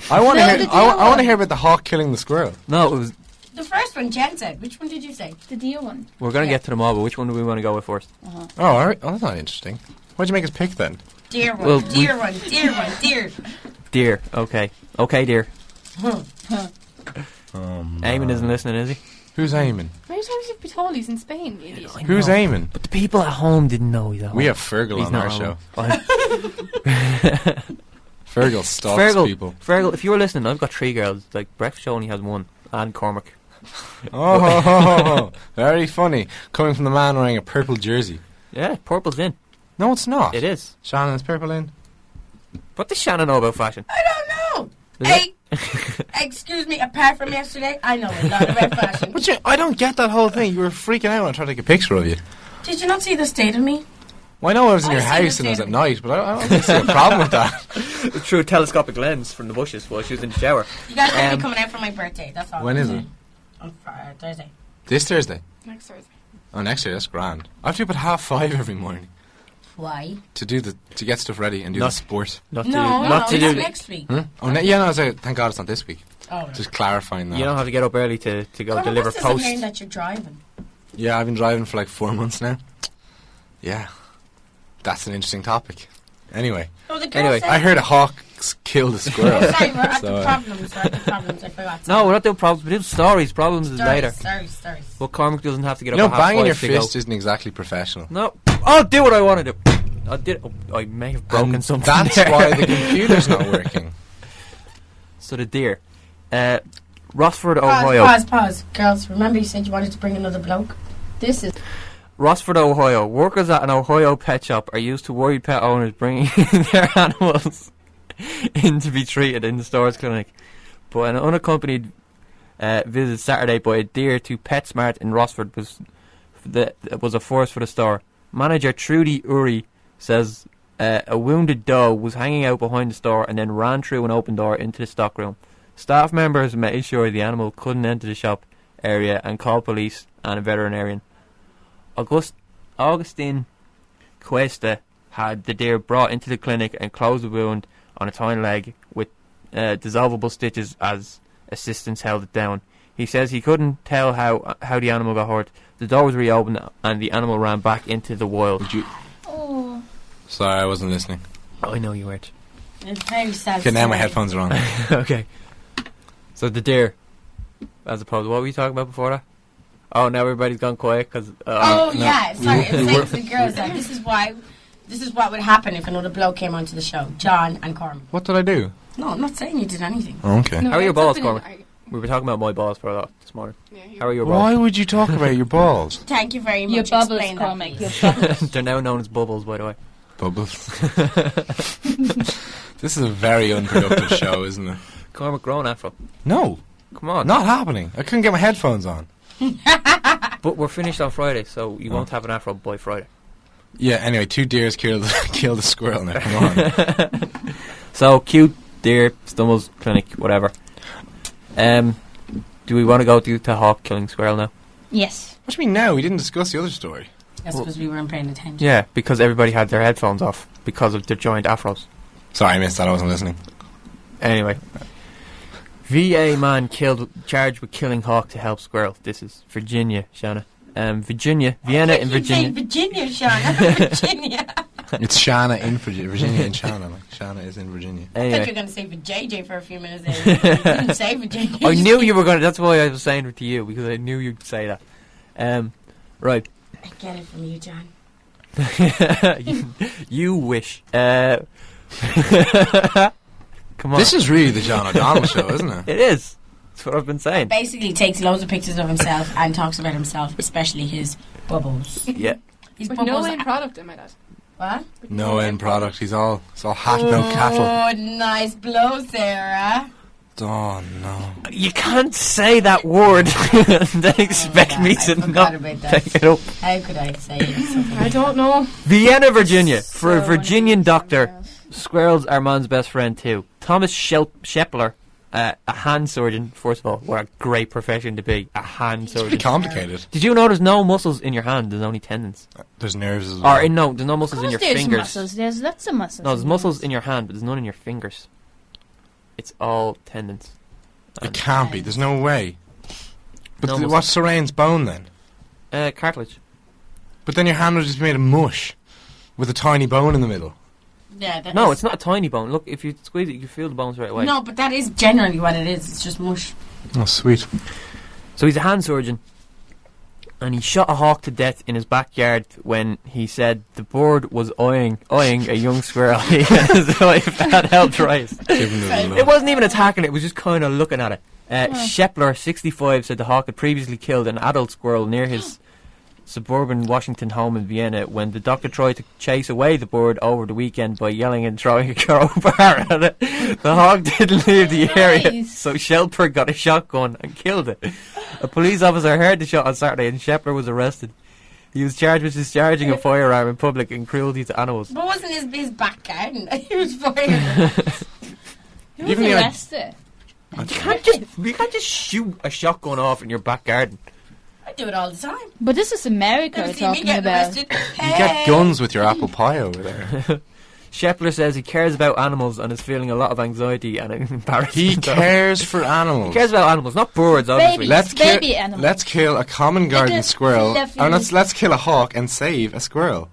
I want to No, hear. the deer I want to one. hear about the hawk killing the squirrel. No, it was. The first one Jen said. Which one did you say? The deer one. We're going to Yeah. get to them all, but which one do we want to go with first? Oh, all right. Oh, that's not interesting. Why'd you make us pick then? Deer one, Well, deer one, deer one, deer. Deer. Okay. Okay, deer. Um, Eamon isn't listening, is he? Who's aiming? How many times have you been told he's in Spain, you idiot? Who's aiming? But the people at home didn't know he's at home. We have Fergal He's on not our home. show. Fine. Fergal stalks Fergal, people. Fergal, if you're listening, I've got 3 girls. Like, Breakfast Show only has 1. And Cormac. Oh, very funny. Coming from the man wearing a purple jersey. Yeah, purple's in. No, it's not. It is. Shannon's purple in. What does Shannon know about fashion? I don't know. Is Hey, excuse me. Apart from yesterday, I know a lot about fashion. But I don't get that whole thing. You were freaking out when I tried to take a picture of you. Did you not see the state of me? Well, I know I was in I your see house the and it was at state. night, but I don't see a problem with that. Through a telescopic lens from the bushes while she was in the shower. You guys are Um, coming out for my birthday. That's all. When I'm is saying. it? On Thursday. This Thursday? Next Thursday. Oh, next year. That's grand. I have to be up at 5:30 every morning Why? to get stuff ready and do Not- the sport. Not No, to, not to it's do. next week. Hmm? Oh, yeah, no. Thank God it's not this week. Oh, right. Just clarifying that. You don't have to get up early to go Cormac, deliver what's this I'm post. hearing that you're driving? Yeah, I've been driving for like 4 months now. Yeah, that's an interesting topic. Anyway, Oh, the girl Anyway, said. I heard a hawk killed a squirrel. Oh, sorry, we're at So, the problems. We're at the problems. I forgot. No, we're not doing problems. We're doing stories. Problems is later. Stories. Well, Cormac doesn't have to get you up know, at half banging 5 your to go. fist isn't exactly professional. No, I'll do what I want to do. I did. Oh, I may have broken And something. That's there. why the computer's not working. So the deer, Rossford, Ohio. Pause. Girls, remember you said you wanted to bring another bloke? This is Rossford, Ohio. Workers at an Ohio pet shop are used to worried pet owners bringing their animals in to be treated in the store's clinic. But an unaccompanied visit Saturday by a deer to PetSmart in Rossford was a force for the store. Manager Trudy Uri says a wounded dog was hanging out behind the store and then ran through an open door into the stockroom. Staff members made sure the animal couldn't enter the shop area and called police and a veterinarian. Augustine Cuesta had the deer brought into the clinic and closed the wound on its hind leg with dissolvable stitches as assistants held it down. He says he couldn't tell how the animal got hurt. The door was reopened and the animal ran back into the wild. oh, Sorry, I wasn't listening. Oh, I know you weren't. It's very sad. Okay, now my story. headphones are on. Okay. So the deer, as opposed, what were you talking about before that? Oh, now everybody's gone quiet because. Oh no. yeah, sorry. I was we saying were- to the girls that this is what would happen if another bloke came onto the show. John and Cormac. What did I do? No, I'm not saying you did anything. Oh, okay. No, How are your it's balls, something in Cormac? the argu- We were talking about my balls for a lot this morning. Yeah, How are your Why balls? would you talk about your balls? Thank you very much. your bubbles, Explain that, Cormac. please. Your bubbles. They're now known as bubbles, by the way. Bubbles. This is a very unproductive show, isn't it? Cormac grown afro. No, Come on. not happening. I couldn't get my headphones on. But we're finished on Friday, so you won't have an afro by Friday. Yeah, anyway, 2 deers killed a squirrel now. Come on. So, cute deer, stumbles, clinic, whatever. Do we want to go to hawk killing squirrel now? Yes. What do you mean now? We didn't discuss the other story. That's because we weren't paying attention. Yeah, because everybody had their headphones off because of their giant afros. Sorry, I missed that. I wasn't listening. Anyway. VA man charged with killing hawk to help squirrel. This is Virginia, Shanna. Vienna in Virginia. Virginia, Shauna. Virginia. It's Shanna in Virginia and Shanna. Like, Shanna is in Virginia. I thought you were Anyway, going to say for JJ for a few minutes there. You didn't say Virginia. I knew you were going to, that's why I was saying it to you, because I knew you'd say that. Right. I get it from you, John. you wish. Come on. This is really the John O'Donnell show, isn't it? It is. That's what I've been saying. Basically takes loads of pictures of himself and talks about himself, especially his bubbles. Yeah. His With bubbles. no end product, I might add. What? No end product. It's all hat, no cattle. Oh, nice blow, Sarah. Oh, no. You can't say that word and then expect yeah, me I to forgot not about that. pick it up. How could I say something? I don't know. Vienna, Virginia. For a So Virginian many doctor, emails. squirrels are man's best friend too. Thomas Shepler A hand surgeon, first of all, what a great profession to be. A hand surgeon. Pretty complicated. Did you know there's no muscles in your hand? There's only tendons. There's nerves as well. Or no, there's no muscles in your there's fingers. muscles. There's lots of muscles. No, there's muscles in your hand, but there's none in your fingers. It's all tendons. It can't be. There's no way. But No what surrounds bone then? Cartilage. But then your hand was just made of mush with a tiny bone in the middle. Yeah, that No, is- it's not a tiny bone. Look, if you squeeze it, you can feel the bones right away. No, but that is generally what it is. It's just mush. Oh, sweet. So he's a hand surgeon, and he shot a hawk to death in his backyard when he said the bird was eyeing a young squirrel. So if that helped, right? Giving it a It look. wasn't even attacking it; it was just kind of looking at it. Shepler, 65, said the hawk had previously killed an adult squirrel near his suburban Washington home in Vienna when the doctor tried to chase away the bird over the weekend by yelling and throwing a crowbar at it. The hawk didn't leave the area, Nice. so Shelper got a shotgun and killed it. A police officer heard the shot on Saturday and Shepler was arrested. He was charged with discharging a firearm in public and cruelty to animals. But wasn't his back garden? He was fired. Who was Even the- arrested? You can't just shoot a shotgun off in your back garden. I do it all the time. But this is America Never we're see me talking getting about. arrested. You get guns with your apple pie over there. Shepler says he cares about animals and is feeling a lot of anxiety and embarrassment. He cares for animals. He cares about animals, not birds, obviously. Babies. Baby animals. Let's kill a common garden Little squirrel. fluffy- Or let's kill a hawk and save a squirrel.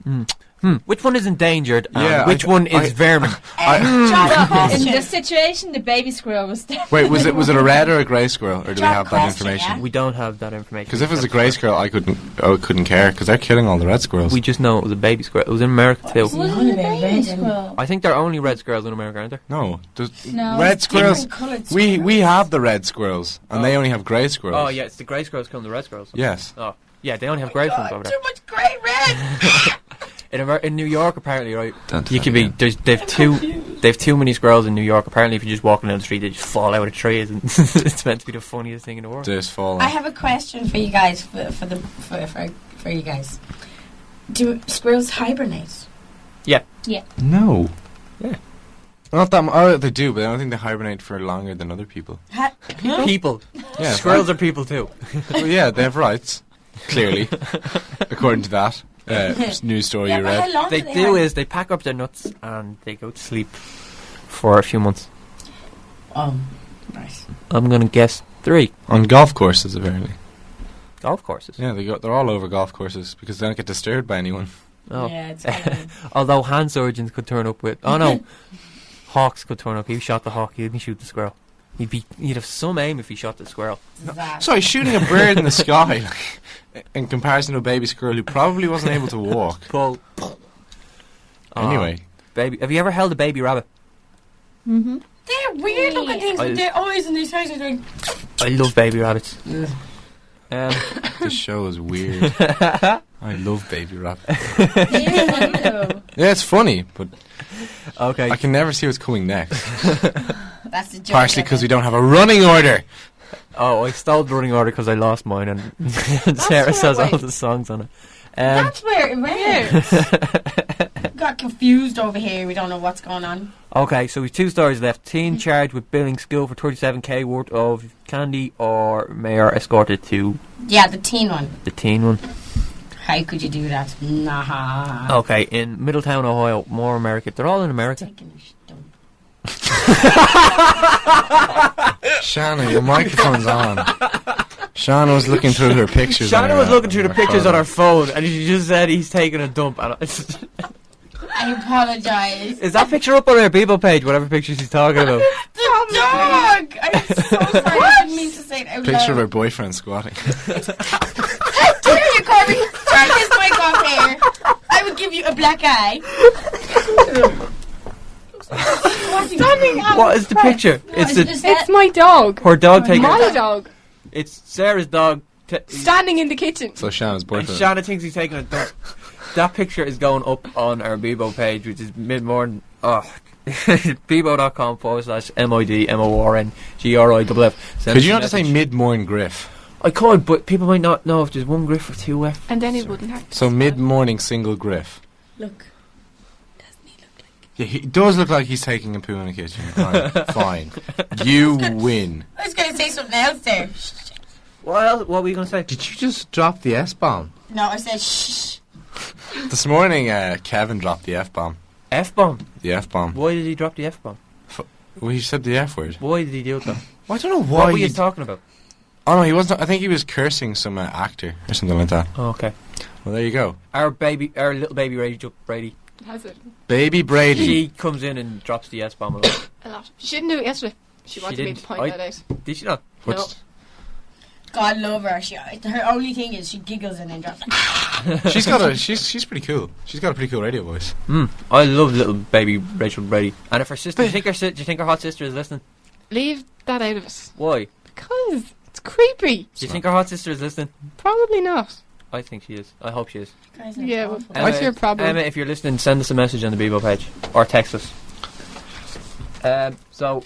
Which one is endangered and Yeah, which one is vermin? In this situation, the baby squirrel was there. Wait, was it a red or a grey squirrel, or do we Drop have that question, information? yeah? We don't have that information. Because if it was a grey squirrel, I couldn't care because they're killing all the red squirrels. We just know it was a baby squirrel. It was in America too. Was it a baby squirrel? I think there are only red squirrels in America, aren't there? No, No. red squirrels. Different coloured We have the red squirrels, and they only have grey squirrels. Oh yeah, it's the grey squirrels killing the red squirrels. Yes. Oh yeah, they only have grey ones over there. Too much grey red. In New York, apparently, right? Don't You tell could me be. They've too many squirrels in New York. Apparently, if you're just walking down the street, they just fall out of trees, and it's meant to be the funniest thing in the world. Just falling. I have a question for you guys. For you guys, do squirrels hibernate? No. Yeah. Not that. Oh, they do, but I don't think they hibernate for longer than other people. People, Yeah. squirrels are people too. Well, yeah, they have rights. Clearly, according to that news story Yeah, you but how read. long They do do is they pack up their nuts and they go to sleep for a few months. Oh, right. I'm gonna guess 3 On golf courses, apparently. golf courses. Yeah, they're all over golf courses because they don't get disturbed by anyone. Oh. Yeah, it's kind of Although hand surgeons could turn up with. Oh no, hawks could turn up. He shot the hawk. He didn't shoot the squirrel. He'd have some aim if he shot the squirrel. disaster. Sorry, shooting a bird in the sky, in comparison to a baby squirrel who probably wasn't able to walk. Pull. Anyway, Baby, have you ever held a baby rabbit? Mm-hmm. They're weird looking things with their eyes and their sides. Like, I love baby rabbits. this show is weird. I love baby rabbit. Yeah, it's funny, but Okay. I can never see what's coming next. that's the joke. Partially of because it. we don't have a running order. Oh, I stole the running order because I lost mine, and Sarah says all the songs on it. That's where it went. Got confused over here. We don't know what's going on. Okay, so we've 2 stories left. Teen charged with billing school for 37k worth of candy, or mayor escorted to Yeah, the teen one. the teen one. How could you do that? Nah. Okay, in Middletown, Ohio, more America. They're all in America. Taking a dump. Shanna, your microphone's on. Shanna was looking through her pictures. on Shanna her, was looking through the pictures phone. on her phone, and she just said he's taking a dump. And I apologize. is that picture up on our BEBO page? Whatever picture she's talking about. The dog! I'm so sorry. I didn't mean to say it out Picture of loud. her boyfriend squatting. How dare you, Corby? Turn his mic off here. I would give you a black eye. Standing up. What is the picture? It's It's my dog. her dog taking. My dog. It's Sarah's dog. Standing in the kitchen. So Shanna's And boyfriend. Shanna thinks he's taking a dump. That picture is going up on our BEBO page, which is MidMorn. BEBO.com/MIDMORNGRIFF. Could you not just say MidMornGriff? I could, but people might not know if there's 1 Griff or 2 F. And then it wouldn't have to. So mid-morning single griff. Look. Doesn't he look like Yeah, he does look like he's taking a poo in the kitchen. Right, fine. You win. I was going to say something else there. What were you going to say? Did you just drop the S-bomb? No, I said shh. This morning, Kevin dropped the F-bomb. F-bomb? The F-bomb. Why did he drop the F-bomb? Well, he said the F word. Why did he do it though? Well, I don't know why. What were you talking about? Oh no, he wasn't. I think he was cursing some actor or something like that. Oh, okay. Well, there you go. Our little baby Brady. Has it? Baby Brady. She comes in and drops the S-bomb a lot. A lot. She didn't do it yesterday. She wanted me didn't. to point that out. Did she not? What's- God love her. Her only thing is she giggles and then drops like. She's pretty cool. She's got a pretty cool radio voice. I love little baby Rachel Brady. And if her sister, do you think her hot sister is listening? Leave that out of it. Why? Because it's creepy. Do you think her hot sister is listening? Probably not. I think she is. I hope she is. Guys, Yeah, well, awful. what's your problem? Emma, if you're listening, send us a message on the BEBO page or text us. So,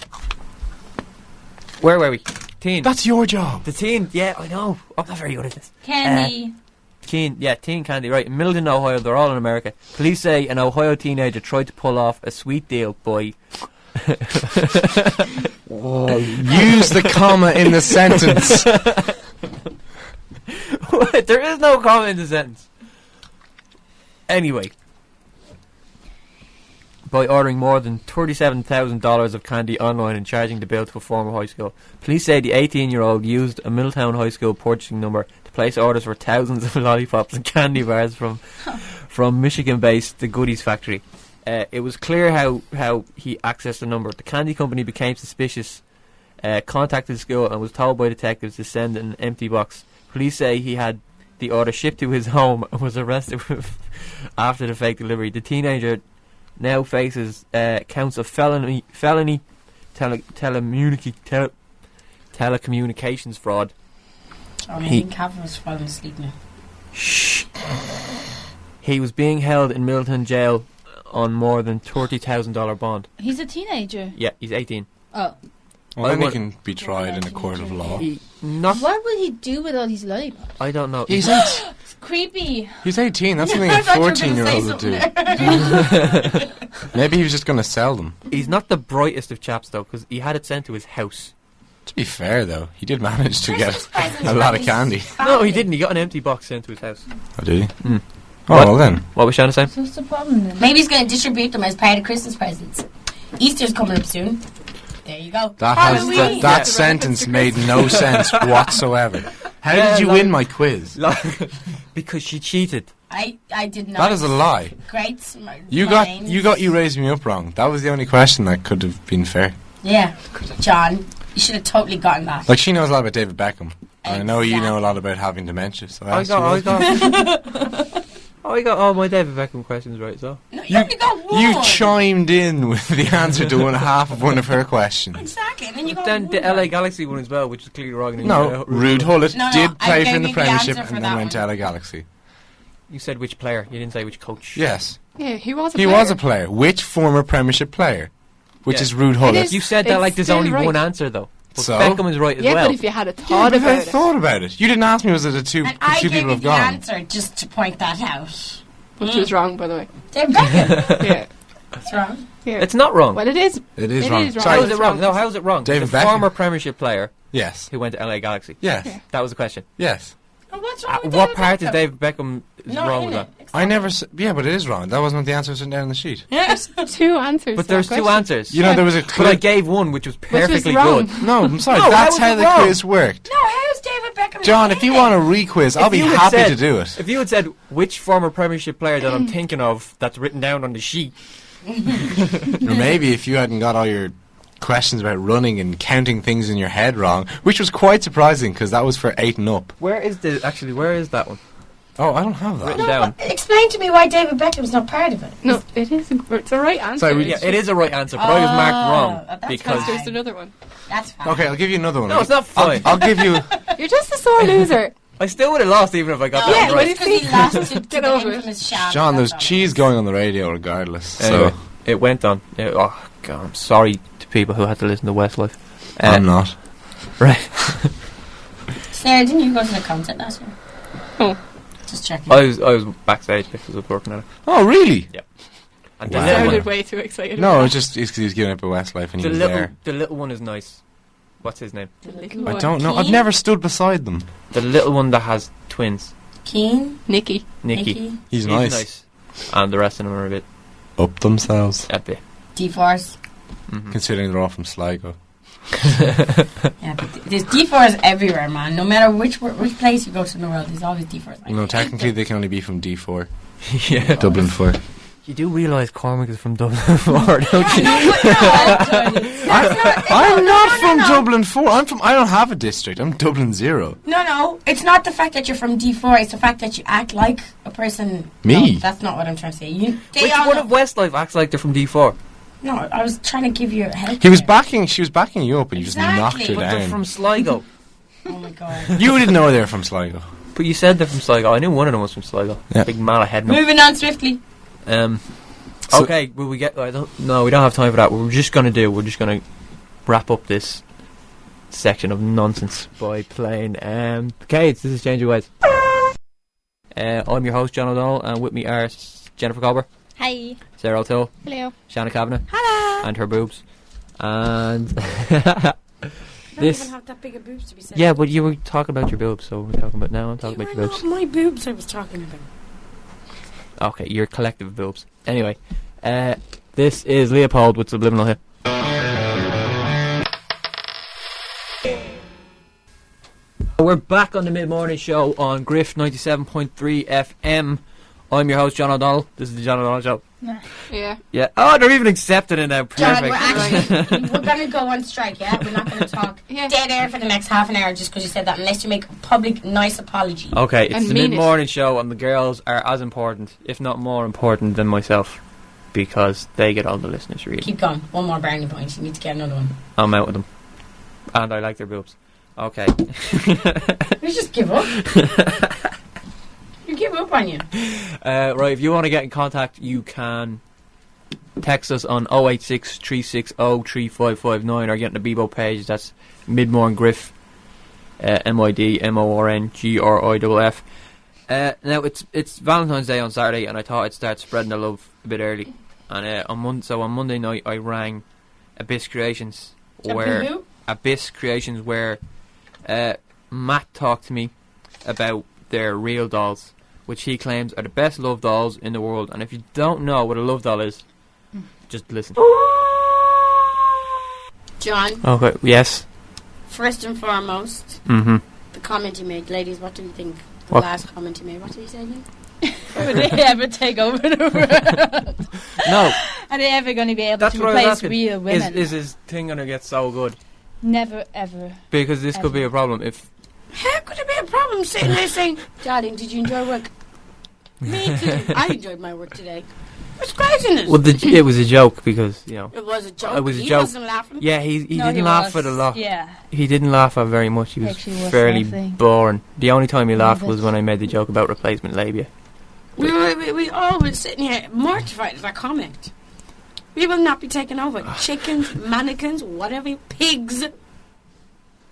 where were we? Teen. That's your job. The teen. Yeah, I know. I'm not very good at this. Candy. Teen candy, right. In Middleton, Ohio, they're all in America. Police say an Ohio teenager tried to pull off a sweet deal by... Use the comma in the sentence. What? There is no comma in the sentence. Anyway. By ordering more than $37,000 of candy online and charging the bill to a former high school. Police say the 18-year-old used a Middletown High School purchasing number to place orders for thousands of lollipops and candy bars from Michigan-based The Goodies Factory. It was clear how he accessed the number. The candy company became suspicious, contacted the school and was told by detectives to send an empty box. Police say he had the order shipped to his home and was arrested after the fake delivery. The teenager now faces counts of felony telecommunications fraud. I think Calvin was falling asleep now. Shh. He was being held in Middleton jail on more than $30,000 bond. He's a teenager. Yeah, he's 18. Oh. Well, then he can be tried in a court of law. What would he do with all these lollipops? I don't know. He's It's creepy. He's 18. That's something I a thought you were gonna 14-year-old would do. say Maybe he was just going to sell them. He's not the brightest of chaps though, because he had it sent to his house. To be fair, though, he did manage to Christmas get presents a lot from of candy. his No, family. he didn't. He got an empty box sent to his house. Oh, did he? Mm. Oh, What? well then. What was Shannon saying? So what's the problem then? Maybe he's going to distribute them as part of Christmas presents. Easter's coming up soon. There you go. That Halloween. sentence made no sense whatsoever. How did you win my quiz? Because she cheated. I did not. That is a lie. Great smart. You raised me up wrong. That was the only question that could have been fair. Yeah, John, you should have totally gotten that. Like, she knows a lot about David Beckham. And I know you Exactly. know a lot about having dementia. So I got all my David Beckham questions right, so. No, you only got one. You chimed in with the answer to half of one of her questions. Exactly, and then you got Then one the LA right. Galaxy one as well, which is clearly wrong. And No, Rude Hullet No, did I play gave for in the you the Premiership answer for and then that went to one. LA Galaxy. You said which player. You didn't say which coach. Yes. Yeah, he was a He player. was a player. Which former Premiership player? Which Yeah. is Rude It Hullet. is- You said that It's like there's still only right. one answer though. But So? Beckham is right as Yeah, well. but if you had a Yeah, thought but about I it. thought about it. You didn't ask me was it the two And I gave people you have the gone. answer just to point that out. Which was wrong, by the way. David Beckham. Yeah. That's wrong. Yeah. It's not wrong. Well, it is. It is It wrong. is wrong. How Sorry. is it wrong? No, how is it wrong? David the Beckham. former Premiership player Yes. who went to LA Galaxy. Yes. Yeah. That was the question. Yes. And what's wrong with What David part Beckham? is David Beckham is Not wrong in with it. that? I never. Yeah, but it is wrong. That wasn't the answer written down on the sheet. Yes. Two answers. But to there's that two question. answers. You know, there was a But I clear. gave one which was was perfectly wrong. good. No, I'm sorry. No, That's how how was the it wrong? quiz worked. No, how's David Beckham? John, not if you in want it? a re-quiz, I'll If be you had happy said- to do it. If you had said which former Premiership player that I'm thinking of that's written down on the sheet, Or maybe if you hadn't got all your questions about running and counting things in your head wrong, which was quite surprising because that was for 8 and up. where is that one Oh, I don't have that. written down? Explain to me why David Beckham's not part of it. No, it is. It's a right answer. Sorry, Yeah, it is a right answer, but I was marked wrong that's because Because there's another one. That's fine. Okay, I'll give you another one. no, it's not fine. I'll give you. You're just a sore loser. I still would have lost even if I got No, that Yeah, right. it's because he lost to Get the over it. infamous Shab. John, there's that's all. cheese going on the radio regardless. Anyway, So it went on. Oh God, I'm sorry to people who had to listen to Westlife. I'm not. Right. Sarah, didn't you go to the concert last year? Oh. Just checking. I was backstage because I was working at it. Oh, really? And You the little sounded one, way too excited. No, about it's just because he was giving up a Westlife and he the was little, there. the little one is nice. What's his name? that. The little I one. don't know. I've Keen? never stood beside them. The little one that has twins. Keen? Nikki. Nikki. He's nice. And the rest of them are a bit. Up themselves, A bit. D4s. Mhm. considering they're all from Sligo. Yeah, but there's D4s everywhere, man. No matter which place you go to in the world, there's always D4s. No, technically they can only be from D4. Yeah. Dublin 4. You do realise Cormac is from Dublin 4, don't you? No, but no. I'm not from Dublin 4. I don't have a district. I'm Dublin 0. No, it's not the fact that you're from D4. It's the fact that you act like a person. Me? No, that's not what I'm trying to say. Which one of Westlife acts like they're from D4? No, I was trying to give you a help. She was there. backing you up and you just knocked her Exactly. But they're down. from Sligo. Oh my god. You didn't know they were from Sligo. But you said they're from Sligo. I knew one of them was from Sligo. Yeah. Big man ahead. Moving on swiftly. So- Okay, will we get? No, we don't have time for that. We're just gonna wrap up this section of nonsense by playing Cades. This is Change Your Ways. I'm your host John O'Donnell, and with me are Jennifer Colber, Hi. Sarah O'Toole, Hello. Shanna Kavanagh, Hello. and her boobs. And I don't this, even have that big of boobs to be said. yeah, but you were talking about your boobs, so we're talking about now. I'm talking They about were your boobs. not my boobs I was talking about. Okay, your collective boobs. Anyway, this is Leopold with Subliminal Hip. We're back on the mid-morning show on Griff 97.3 FM. I'm your host, John O'Donnell. This is the John O'Donnell Show. Yeah. Yeah. Oh, they're even accepting it now. John, Perfect. we're going to go on strike, yeah? We're not going to talk Yeah. dead air for the next half an hour just because you said that, unless you make a public, nice apology. Okay, it's And the mean it. mid-morning show, and the girls are as important, if not more important, than myself, because they get all the listeners. Really, Keep going. One more brownie point. You need to get another one. I'm out with them, and I like their boobs. Okay. You just give up. You give up on you. Right, if you want to get in contact, you can text us on 086 360 3559 or get on the BEBO page. That's MidMornGriff, MidMornGriff. Now it's Valentine's Day on Saturday, and I thought I'd start spreading the love a bit early. And on Monday night I rang Abyss Creations, where Matt talked to me about their real dolls, which he claims are the best love dolls in the world. And if you don't know what a love doll is, just listen. John, Okay, yes. first and foremost, Mm-hmm. the comment you made. Ladies, what do you think? The What? last comment you made. What did you say again? Would they ever take over the world? No, Are they ever going to be able that's to what I was replace asking. real women? Is his thing going to get so good? Never, ever. Because this could be a problem if... How could it be a problem sitting there saying, darling, did you enjoy work? Me too. I enjoyed my work today. It's craziness. Well, it was a joke because, you know... It was a joke. It was a he joke. wasn't laughing. Yeah, he No, didn't he laugh was. at a lot. Yeah. He didn't laugh at very much. He was Actually was fairly laughing. boring. The only time he laughed Love was it. when I made the joke about replacement labia. We all were sitting here mortified at that comment. We will not be taken over. Chickens, mannequins, whatever, pigs.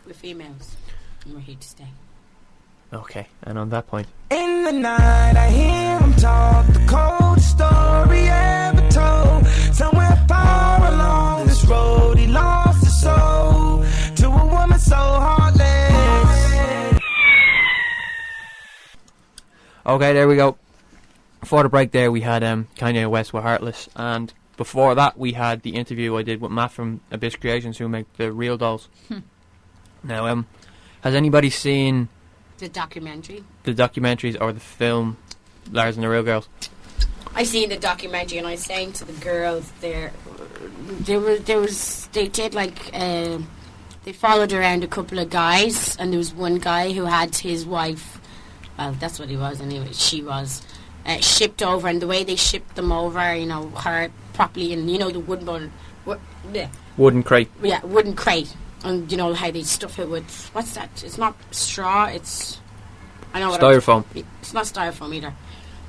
We're females. And we're here to stay. Okay, and on that point... In the night, I hear him talk, the coldest story ever told. Somewhere far along this road, he lost his soul to a woman so heartless. Okay, there we go. Before the break there, we had Kanye West with Heartless, and before that, we had the interview I did with Matt from Abyss Creations, who make the real dolls. Now, has anybody seen The documentary. the documentaries or the film Lars and the Real Girls? I seen the documentary, and I was saying to the girls there, they did like, they followed around a couple of guys, and there was one guy who had his wife, well, that's what he was anyway, she was, shipped over, and the way they shipped them over, you know, her properly, and you know, the wooden Wooden crate. and you know how they stuff it with, what's that? It's not straw, it's, I know what Styrofoam. it's not styrofoam either,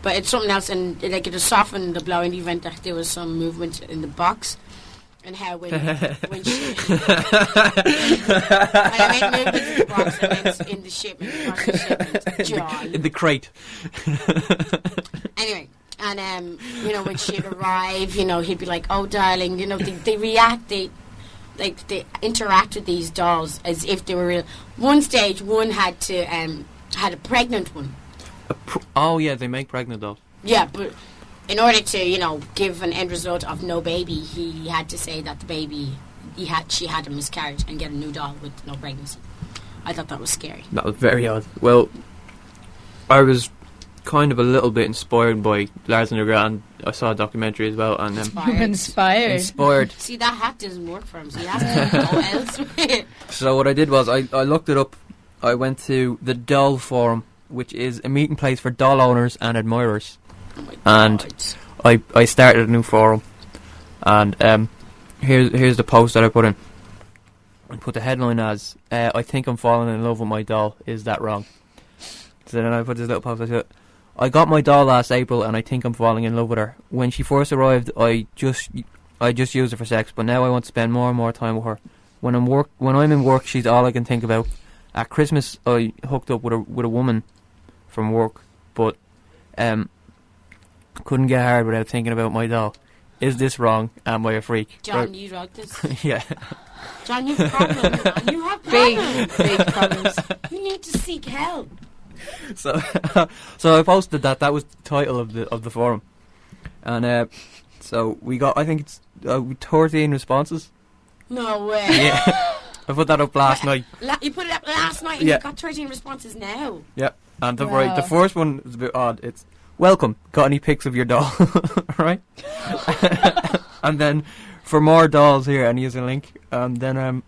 but it's something else, and like it will soften the blow in the event that there was some movement in the box. And how when she I meant movement in the box, I meant in the shipment, not the shipment. John. In the crate. Anyway, And when she'd arrive, he'd be like, "Oh, darling," they interact with these dolls as if they were real. One stage, one had a pregnant one. They make pregnant dolls. Yeah, but in order to, give an end result of no baby, he had to say that the baby, she had a miscarriage and get a new doll with no pregnancy. I thought that was scary. That was very odd. Well, I was kind of a little bit inspired by Lars and the Grand. I saw a documentary as well, and Inspired. See, that hat doesn't work for him, so he has to go elsewhere. So what I did was I looked it up. I went to the Doll Forum, which is a meeting place for doll owners and admirers. Oh my And God. I started a new forum, and here's the post that I put in. I put the headline as "I think I'm falling in love with my doll. Is that wrong?" So then I put this little post. I said, "I got my doll last April, and I think I'm falling in love with her. When she first arrived, I just used her for sex, but now I want to spend more and more time with her. When I'm in work, she's all I can think about. At Christmas, I hooked up with a woman from work, but couldn't get hard without thinking about my doll. Is this wrong? Am I a freak?" John, you wrote this. Yeah. John, you have problems. Man. You have problems. Big problems. You need to seek help. So I posted that. That was the title of the forum, and so we got, I think it's 13 responses. No way. Yeah. I put that up last night. You put it up last night and Yeah. you got 13 responses now. Yeah, and Wow. the first one is a bit odd. It's "Welcome. Got any pics of your doll?" Right. And then for more dolls here, and here's a link. Then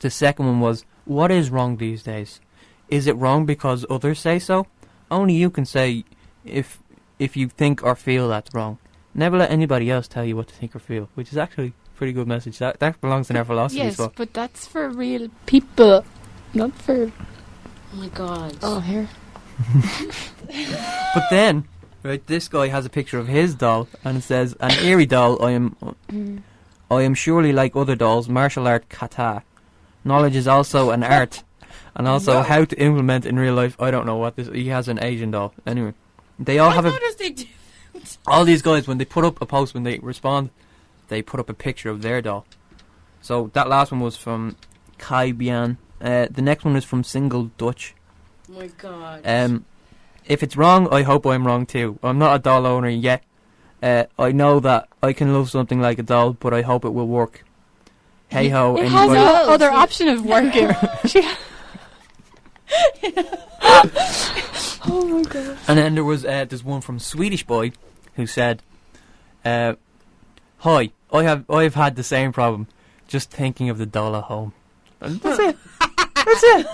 the second one was, "What is wrong these days? Is it wrong because others say so? Only you can say if you think or feel that's wrong. Never let anybody else tell you what to think or feel," which is actually a pretty good message. That belongs in our philosophy Yes, as well. but that's for real people, not for. Oh my God. Oh, here. But then, right, this guy has a picture of his doll, and it says, "An eerie doll. I am surely like other dolls. Martial art kata. Knowledge is also an art, and also how to implement in real life." I don't know what this. He has an Asian doll. Anyway, they all have a. What does they do? All these guys, when they put up a post, when they respond, they put up a picture of their doll. So that last one was from Kai Bian. The next one is from Single Dutch. Oh my God. If it's wrong, I hope I'm wrong too. I'm not a doll owner yet. I know that I can love something like a doll, but I hope it will work. Hey ho, It has anybody? no other option of working. Oh my God. And then there was there's one from Swedish Boy who said, "Hi, I've had the same problem. Just thinking of the doll at home." And that's it. That's it.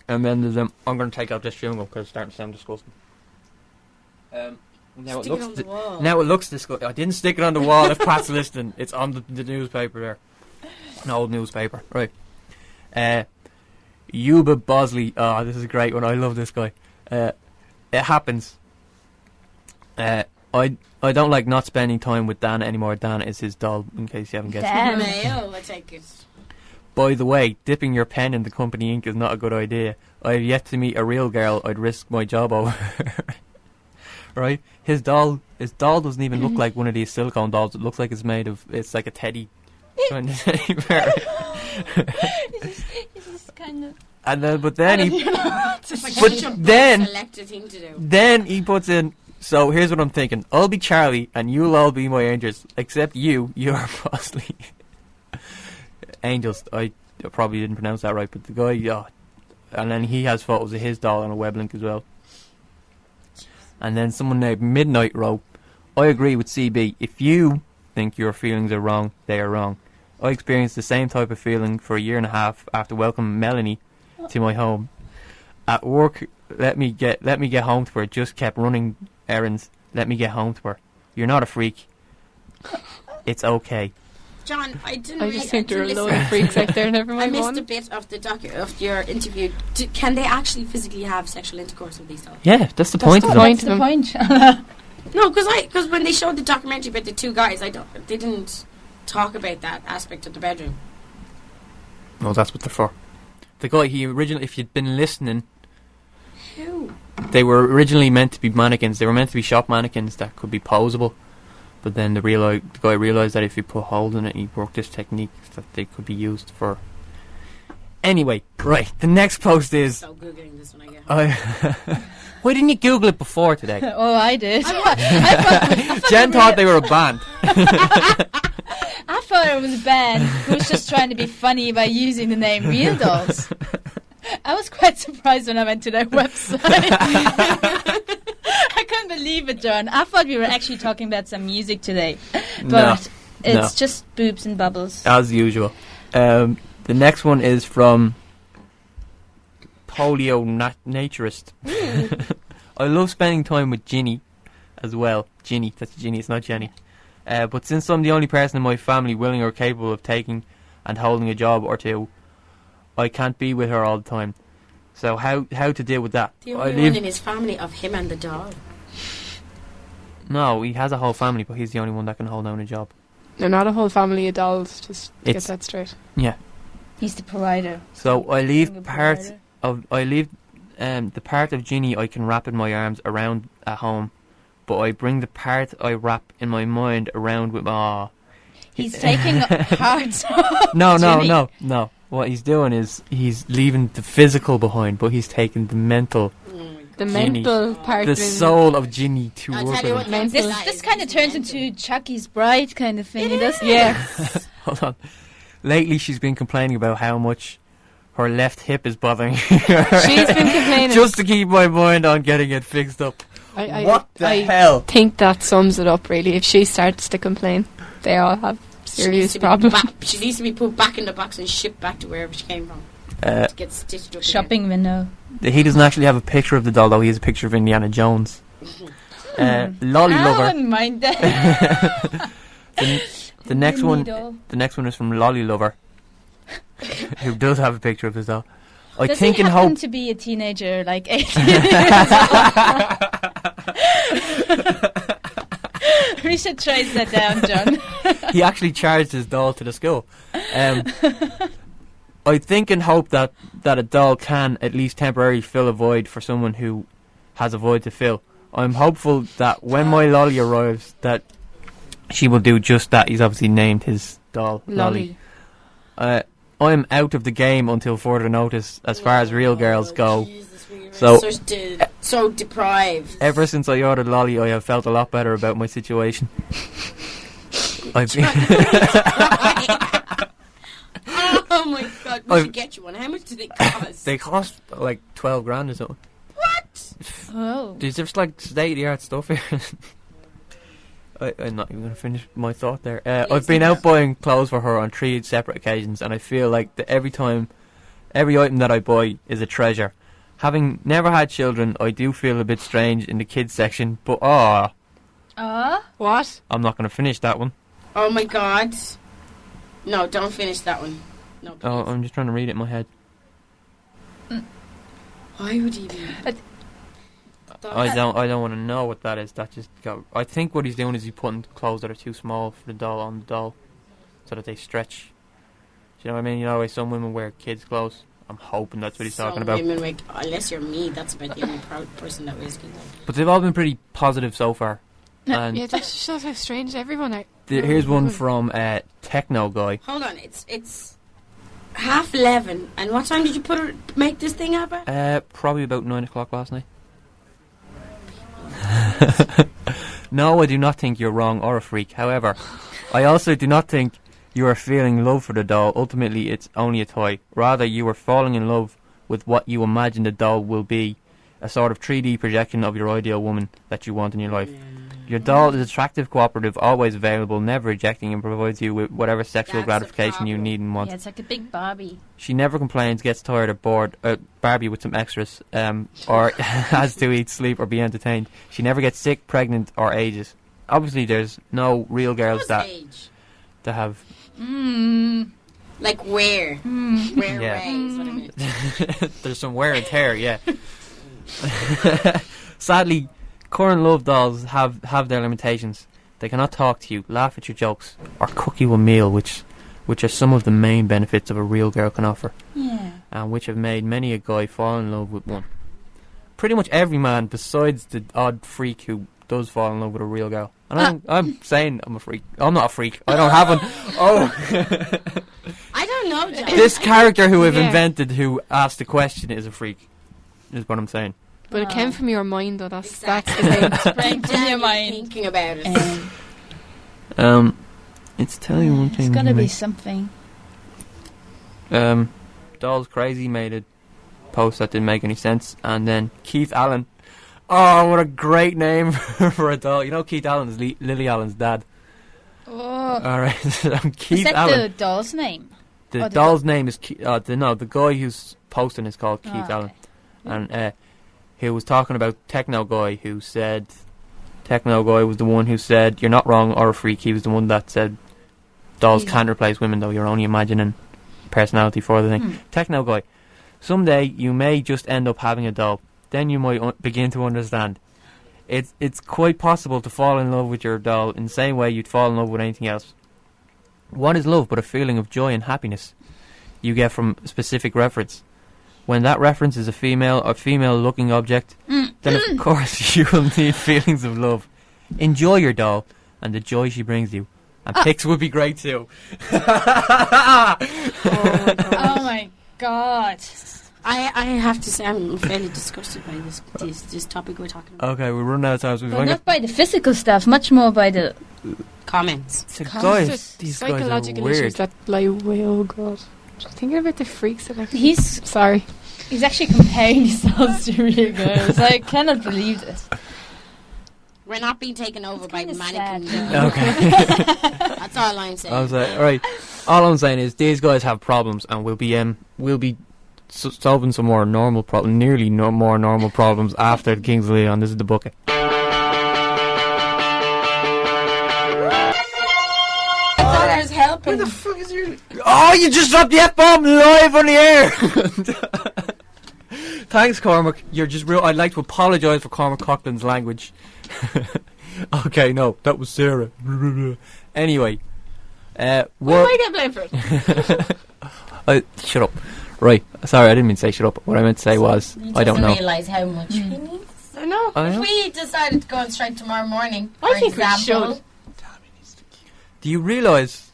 And then there's I'm going to take out this chewing-gum because it's starting to sound disgusting. Now Stick it on the wall. Now it looks disgusting. I didn't stick it on the wall. If Pat's listening, it's on the newspaper there, an old newspaper, right? Yuba Bosley. Oh, this is a great one. I love this guy. It happens. I don't like not spending time with Dana anymore. Dana is his doll, in case you haven't guessed. Damn. Mayo, I take it. By the way, dipping your pen in the company ink is not a good idea. I have yet to meet a real girl I'd risk my job over. Right? His doll doesn't even look like one of these silicone dolls. It looks like it's like a teddy. Kind of teddy bear. It's just kind of. And then, but then he Select a thing to do. then he puts in. So here's what I'm thinking. I'll be Charlie, and you'll all be my angels, except you're Bosley. Angels. I probably didn't pronounce that right, but the guy, yeah. And then he has photos of his doll on a web link as well. And then someone named Midnight wrote, "I agree with CB. If you think your feelings are wrong, they are wrong. I experienced the same type of feeling for a year and a half after welcoming Melanie to my home. At work, let me get home to her. Just kept running errands. Let me get home to her. You're not a freak. It's okay." John, I didn't. I just think there are a load of freaks out there. Never I mind missed one. a bit of the of your interview. Can they actually physically have sexual intercourse with these dolls? Yeah, that's the point of it. point. That's the point. No, because when they showed the documentary about the two guys, they didn't talk about that aspect of the bedroom. No, that's what they're for. The guy, he originally, if you'd been listening, Who? They were originally meant to be mannequins. They were meant to be shop mannequins that could be posable. But then the guy realised that if you put holes in it, he worked this technique that they could be used for. Anyway, right. The next post is. So googling this when I get home. Why didn't you Google it before today? Oh, I did. Jen thought they were a band. I thought it was a band who was just trying to be funny by using the name Real Dolls. I was quite surprised when I went to their website. I couldn't believe it, John. I thought we were actually talking about some music today. But it's just boobs and bubbles. As usual. The next one is from Polio Naturist. I love spending time with Ginny as well. Ginny, that's Ginny, it's not Jenny. But since I'm the only person in my family willing or capable of taking and holding a job or two, I can't be with her all the time. So how to deal with that? The only one in his family of him and the dog. No, he has a whole family, but he's the only one that can hold down a job. They're not a whole family of dolls, just to get It's- that straight. Yeah. He's the provider. So I leave Single parts provider. the part of Ginny I can wrap in my arms around at home, but I bring the part I wrap in my mind around with He's taking parts of No. Ginny. What he's doing is he's leaving the physical behind, but he's taking the mental, The Ginny. mental part. the of it. soul of Ginny to I'll work tell you with what, him. This kind of turns into Chucky's Bride kind of thing. It does is. Yeah. Hold on. Lately, she's been complaining about how much her left hip is bothering her. She's been complaining. Just to keep my mind on getting it fixed up. I hell? think that sums it up, really. If she starts to complain, they all have serious problems. She needs to be put back in the box and shipped back to wherever she came from. To get stitched up. Shopping window. He doesn't actually have a picture of the doll, though. He has a picture of Indiana Jones. Lolly I Lover. wouldn't mind that. The next Mini one. doll. The next one is from Lolly Lover, who does have a picture of his doll. I Does think he and happen hope. to be a teenager, like 18 years old? We should trace that down, John. He actually charged his doll to the school. I think and hope that a doll can at least temporarily fill a void for someone who has a void to fill. I'm hopeful that when my Lolly arrives, that she will do just that. He's obviously named his doll Lolly. I'm out of the game until further notice as far as real girls go. Jesus, we So- were so deprived. Ever since I ordered Lolly, I have felt a lot better about my situation. I've been Oh my god, we should get you one. How much do they cost? they cost like 12 grand or something. What? Oh. There's just like state-of-the-art stuff here. I'm not even going to finish my thought there. I've been out buying clothes for her on 3 separate occasions, and I feel like that every item that I buy is a treasure. Having never had children, I do feel a bit strange in the kids section, but What? I'm not going to finish that one. Oh my god. No, don't finish that one. No, please. Oh, I'm just trying to read it in my head. Why would he be? I don't want to know what that is. That just got. I think what he's doing is he's putting clothes that are too small for the doll on the doll, so that they stretch. Do you know what I mean? You know, some women wear kids' clothes. I'm hoping that's what he's talking about. Women wear, unless you're me, that's about the only proud person that wears kids. But they've all been pretty positive so far. And Yeah, that shows how strange everyone are. here's one from Techno Guy. Hold on, it's 11:30. And what time did you make this thing up at? Probably about 9 o'clock last night. No, I do not think you're wrong or a freak. However, I also do not think you are feeling love for the doll. Ultimately, it's only a toy. Rather, you are falling in love with what you imagine the doll will be, a sort of 3D projection of your ideal woman that you want in your life. Your doll is attractive, cooperative, always available, never rejecting, and provides you with whatever sexual That's the gratification you problem. need and want. Yeah, it's like a big Barbie. She never complains, gets tired or bored. Barbie with some extras, or has to eat, sleep, or be entertained. She never gets sick, pregnant, or ages. Obviously, there's no real girls What's that age? have. Like where? Where Yeah. is what I mean. There's some wear and tear, yeah. Sadly, current love dolls have their limitations. They cannot talk to you, laugh at your jokes, or cook you a meal, which are some of the main benefits of a real girl can offer, Yeah. and which have made many a guy fall in love with one. pretty much every man, besides the odd freak who does fall in love with a real girl. And I'm saying I'm a freak. I'm not a freak. I don't have one. Oh. I don't know, John. This character who I've invented who asked the question is a freak, is what I'm saying. But it came from your mind, though. That's the thing. Sprang from your mind. Thinking about it. It's telling you one thing. It's gotta be something. Dolls Crazy made a post that didn't make any sense, and then Keith Allen. Oh, what a great name for a doll. You know Keith Allen is Lily Allen's dad. Oh. Alright, Keith Is that Allen. the doll's name? The doll's name is the guy who's posting is called Keith Allen. Okay. And he was talking about Techno Guy, who said Techno Guy was the one who said you're not wrong or a freak. He was the one that said dolls can't replace women, though you're only imagining personality for the thing. Techno Guy, someday you may just end up having a doll. Then you might begin to understand. It's quite possible to fall in love with your doll in the same way you'd fall in love with anything else. What is love but a feeling of joy and happiness you get from a specific reference? When that reference is a female-looking object, then of course you will need feelings of love. Enjoy your doll and the joy she brings you. And pics would be great too. Oh my god. I have to say I'm fairly disgusted by this topic we're talking about. Okay, we're running out of time. So But not by the physical stuff, much more by the... Comments. Guys, these guys are psychological weird. issues that lie away. Oh god. Just thinking about the freaks that He's sorry. actually comparing these dolls to real girls. I cannot believe this. We're not being taken over by kinda mannequins. sad. Okay. That's all I'm saying. I was like, alright. All I'm saying is these guys have problems, and we'll be solving some more normal problems, more normal problems after the Kings of Leon. This is the bucket. Father's helping. Where the fuck is your... Oh, you just dropped the F-bomb live on the air! Thanks, Cormac. You're just real. I'd like to apologise for Cormac Coughlin's language. Okay, no, that was Sarah. Anyway. Why am I getting blamed for it? Shut up. Right, sorry, I didn't mean to say shut up. What I meant to say was, He I don't know. realise how much he needs. I know. If we decided to go on strike tomorrow morning, I for think we example, should. Do you realise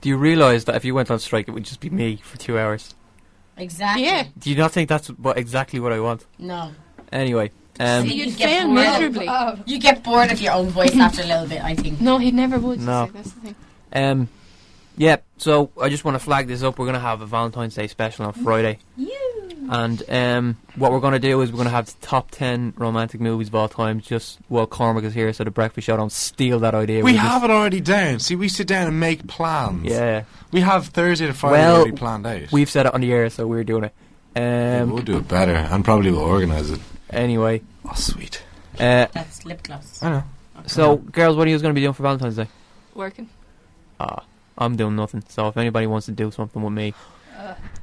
that if you went on strike it would just be me for 2 hours? exactly. Yeah. Do you not think that's exactly what I want? No. Anyway, So you you'd get fail bored. miserably. Oh. You get bored of your own voice after a little bit, I think. No, he never would. No. So that's the thing. yeah, so I just want to flag this up. We're going to have a Valentine's Day special on Friday. And what we're going to do is we're going to have the top 10 romantic movies of all time, just while Cormac is here, so the breakfast show don't steal that idea. We We'll have it already down. See, we sit down and make plans. Yeah. We have Thursday to Friday Well, already planned out. We've said it on the air, so we're doing it. We'll do it better and probably we'll organise it. Anyway. Oh, sweet. That's lip gloss. I know. So, girls, what are you going to be doing for Valentine's Day? Working. I'm doing nothing. So if anybody wants to do something with me,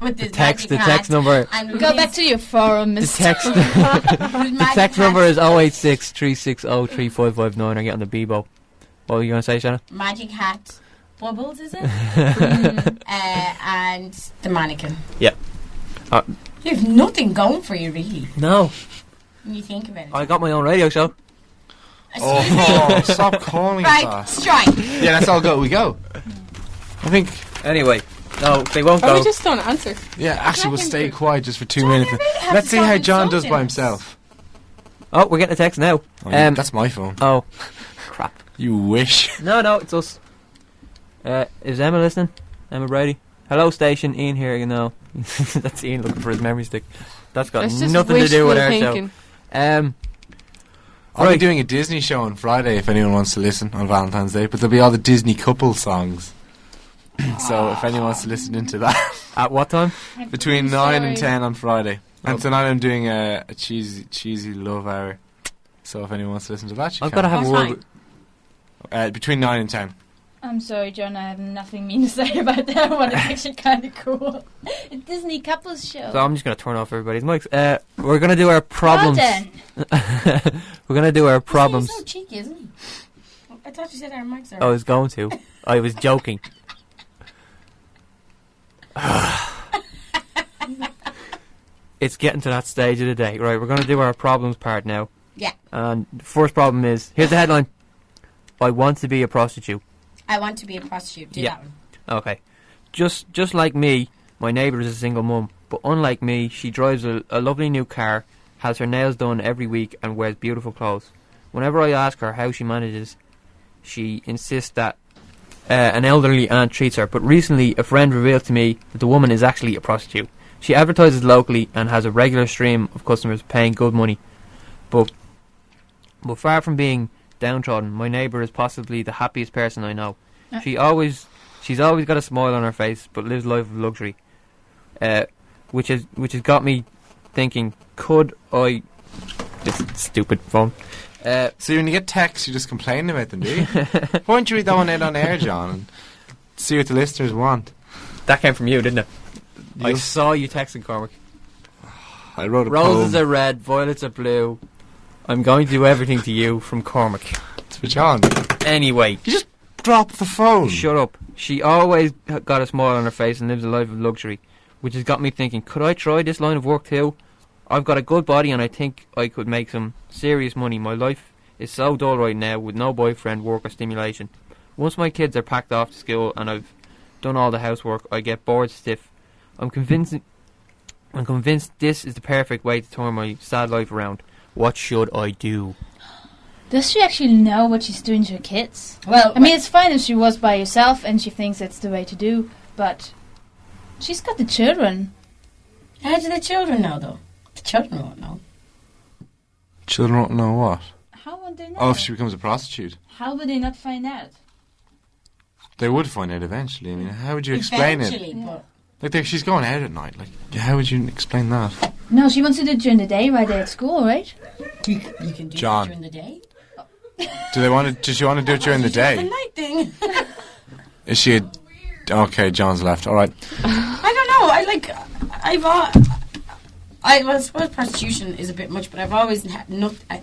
With the this text magic text hat number. and Go back to your forum, The Mr. text the text number is 086 360 3559 or get on the BEBO. What were you going to say, Shanna? Magic hat. Bubbles, is it? And the mannequin. Yeah. You have nothing going for you, really, No, when you think about it. I got my own radio show. Oh, stop calling it Right, that. strike. Yeah, let's all go. We go. I think... Anyway, no, they won't Or go. we just don't answer. Yeah, actually, we'll stay quiet just for 2 John, minutes. you really have Let's to see stop how John does insulting by us. himself. Oh, we're getting a text now. Oh, that's my phone. Oh, crap. You wish. No, it's us. Is Emma listening? Emma Brady? Hello, station. Ian here, you know. That's Ian looking for his memory stick. That's got That's just nothing to do with our wishful show. thinking. I'll be Right. doing a Disney show on Friday if anyone wants to listen on Valentine's Day, but there'll be all the Disney couple songs. So if anyone wants to listen into that, At what time? between I'm 9 and sorry. 10 on Friday. And Oh. tonight I'm doing a cheesy love hour. So if anyone wants to listen to that, you I've can. got to have a What word. time? Between 9 and 10. I'm sorry, John, I have nothing mean to say about that one. It's actually kind of cool. A Disney couples show. So I'm just going to turn off everybody's mics. We're going to do our problems. Well done. We're going to do our problems. He's so cheeky, isn't he? I thought you said our mics are. I was going to. I was joking. it's getting to that stage of the day. Right, we're going to do our problems part now. Yeah. And the first problem is, here's the headline. I want to be a prostitute. I want to be a prostitute. Do Yeah. that one. Okay. Just like me, my neighbour is a single mum. But unlike me, she drives a lovely new car, has her nails done every week, and wears beautiful clothes. Whenever I ask her how she manages, she insists that an elderly aunt treats her. But recently, a friend revealed to me that the woman is actually a prostitute. She advertises locally and has a regular stream of customers paying good money. But far from being downtrodden, my neighbour is possibly the happiest person I know. She's always got a smile on her face, but lives a life of luxury. Which has got me thinking, could I... This stupid phone. So when you get texts, you just complain about them, do you? Why don't you read that one out on air, John, and see what the listeners want? That came from you, didn't it? I You- saw you texting Cormac. I wrote a Roses poem. are red, violets are blue. I'm going to do everything to you, from Cormac. It's for John. Anyway, You just drop the phone. shut up. She always got a smile on her face and lives a life of luxury, which has got me thinking, could I try this line of work too? I've got a good body and I think I could make some serious money. My life is so dull right now with no boyfriend, work or stimulation. Once my kids are packed off to school and I've done all the housework, I get bored stiff. I'm convinced this is the perfect way to turn my sad life around. What should I do? Does she actually know what she's doing to her kids? Well, I mean, it's fine if she was by herself and she thinks that's the way to do, but she's got the children. how do the children know, though? The children won't know. Children don't know what. How would they know? Oh, if she becomes a prostitute. How would they not find out? They would find out eventually. I mean, how would you explain it? Eventually, but Like, she's going out at night. Like, how would you explain that? No, she wants to do it during the day while they're at school, right? you can do John. it during the day. Does she want to do it during the The day? night thing. Is she okay, John's left. All right. I don't know. I suppose prostitution is a bit much, but I've always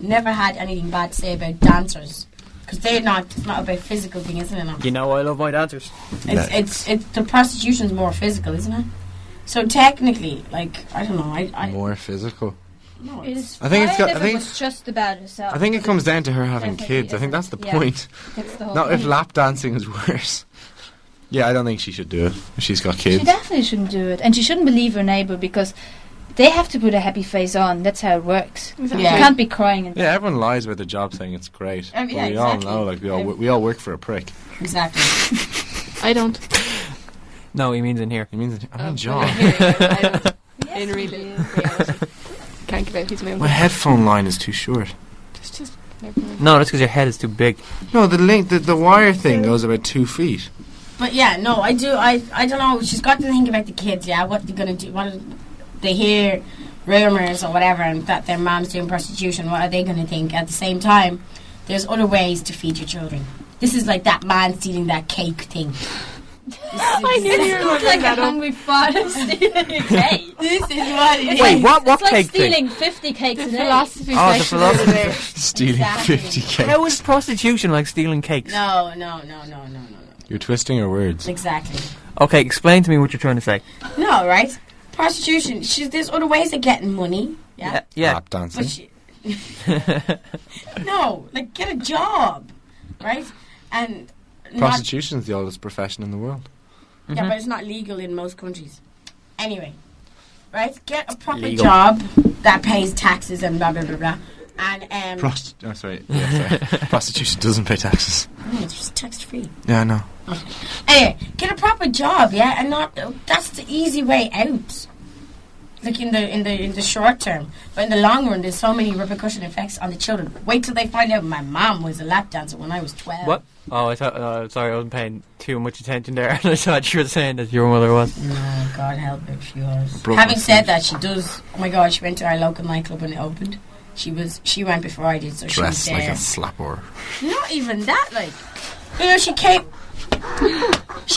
never had anything bad to say about dancers, because it's not about physical thing, isn't it? Now? You know I love my dancers. It's the prostitution's more physical, isn't it? So technically, like, I don't know. I More physical. no, It is I think it's fine got- I if think it was just about herself. I think it comes down to her having Definitely kids. I think that's the Yeah. point. That's the whole Not if thing. lap dancing is worse. Yeah, I don't think she should do it if she's got kids. She definitely shouldn't do it, and she shouldn't believe her neighbour, because they have to put a happy face on. That's how it works. Exactly. Yeah. You can't be crying. And Yeah, everyone lies about their job saying it's great. But yeah, we all exactly. know, like, we all work for a prick. exactly. I don't. No, he means in here. It means John. In reality. Can't give out his My movement. headphone line is too short. Just never mind. No, that's because your head is too big. No, the wire thing goes about 2 feet. But yeah, no, I do. I don't know. She's got to think about the kids. Yeah, what they're gonna do. What they hear rumors or whatever, and that their mom's doing prostitution. What are they gonna think? At the same time, there's other ways to feed your children. This is like that man stealing that cake thing. I knew you were going to bring that up. hungry father stealing a cake. This is what it is. Wait, what It's like cake thing? stealing 50 cakes The a day. philosophy Oh, the section over philosophy there. Stealing Exactly. 50 cakes. How is prostitution like stealing cakes? No. You're twisting her words. Exactly. Okay, explain to me what you're trying to say. No, right? Prostitution. There's other ways of getting money. Yeah. Yeah. Lap dancing. But no, like get a job, right? And Prostitution is the oldest profession in the world. Yeah, but it's not legal in most countries. Anyway, right? Get a proper Legal. job that pays taxes and blah blah blah blah. And Prostitution doesn't pay taxes. it's just tax free. Yeah, I know. Anyway, get a proper job, yeah, and not that's the easy way out. Like in the short term, but in the long run, there's so many repercussion effects on the children. Wait till they find out my mom was a lap dancer when I was 12. What? Oh, I thought. Sorry, I wasn't paying too much attention there, and I thought you were saying that your mother was. No, God help her if she was. Broke my Having said foot. that, she does. Oh my God, she went to our local nightclub when it opened. She went before I did, so she was Dressed there. like a slapper. Not even that, like, you know, she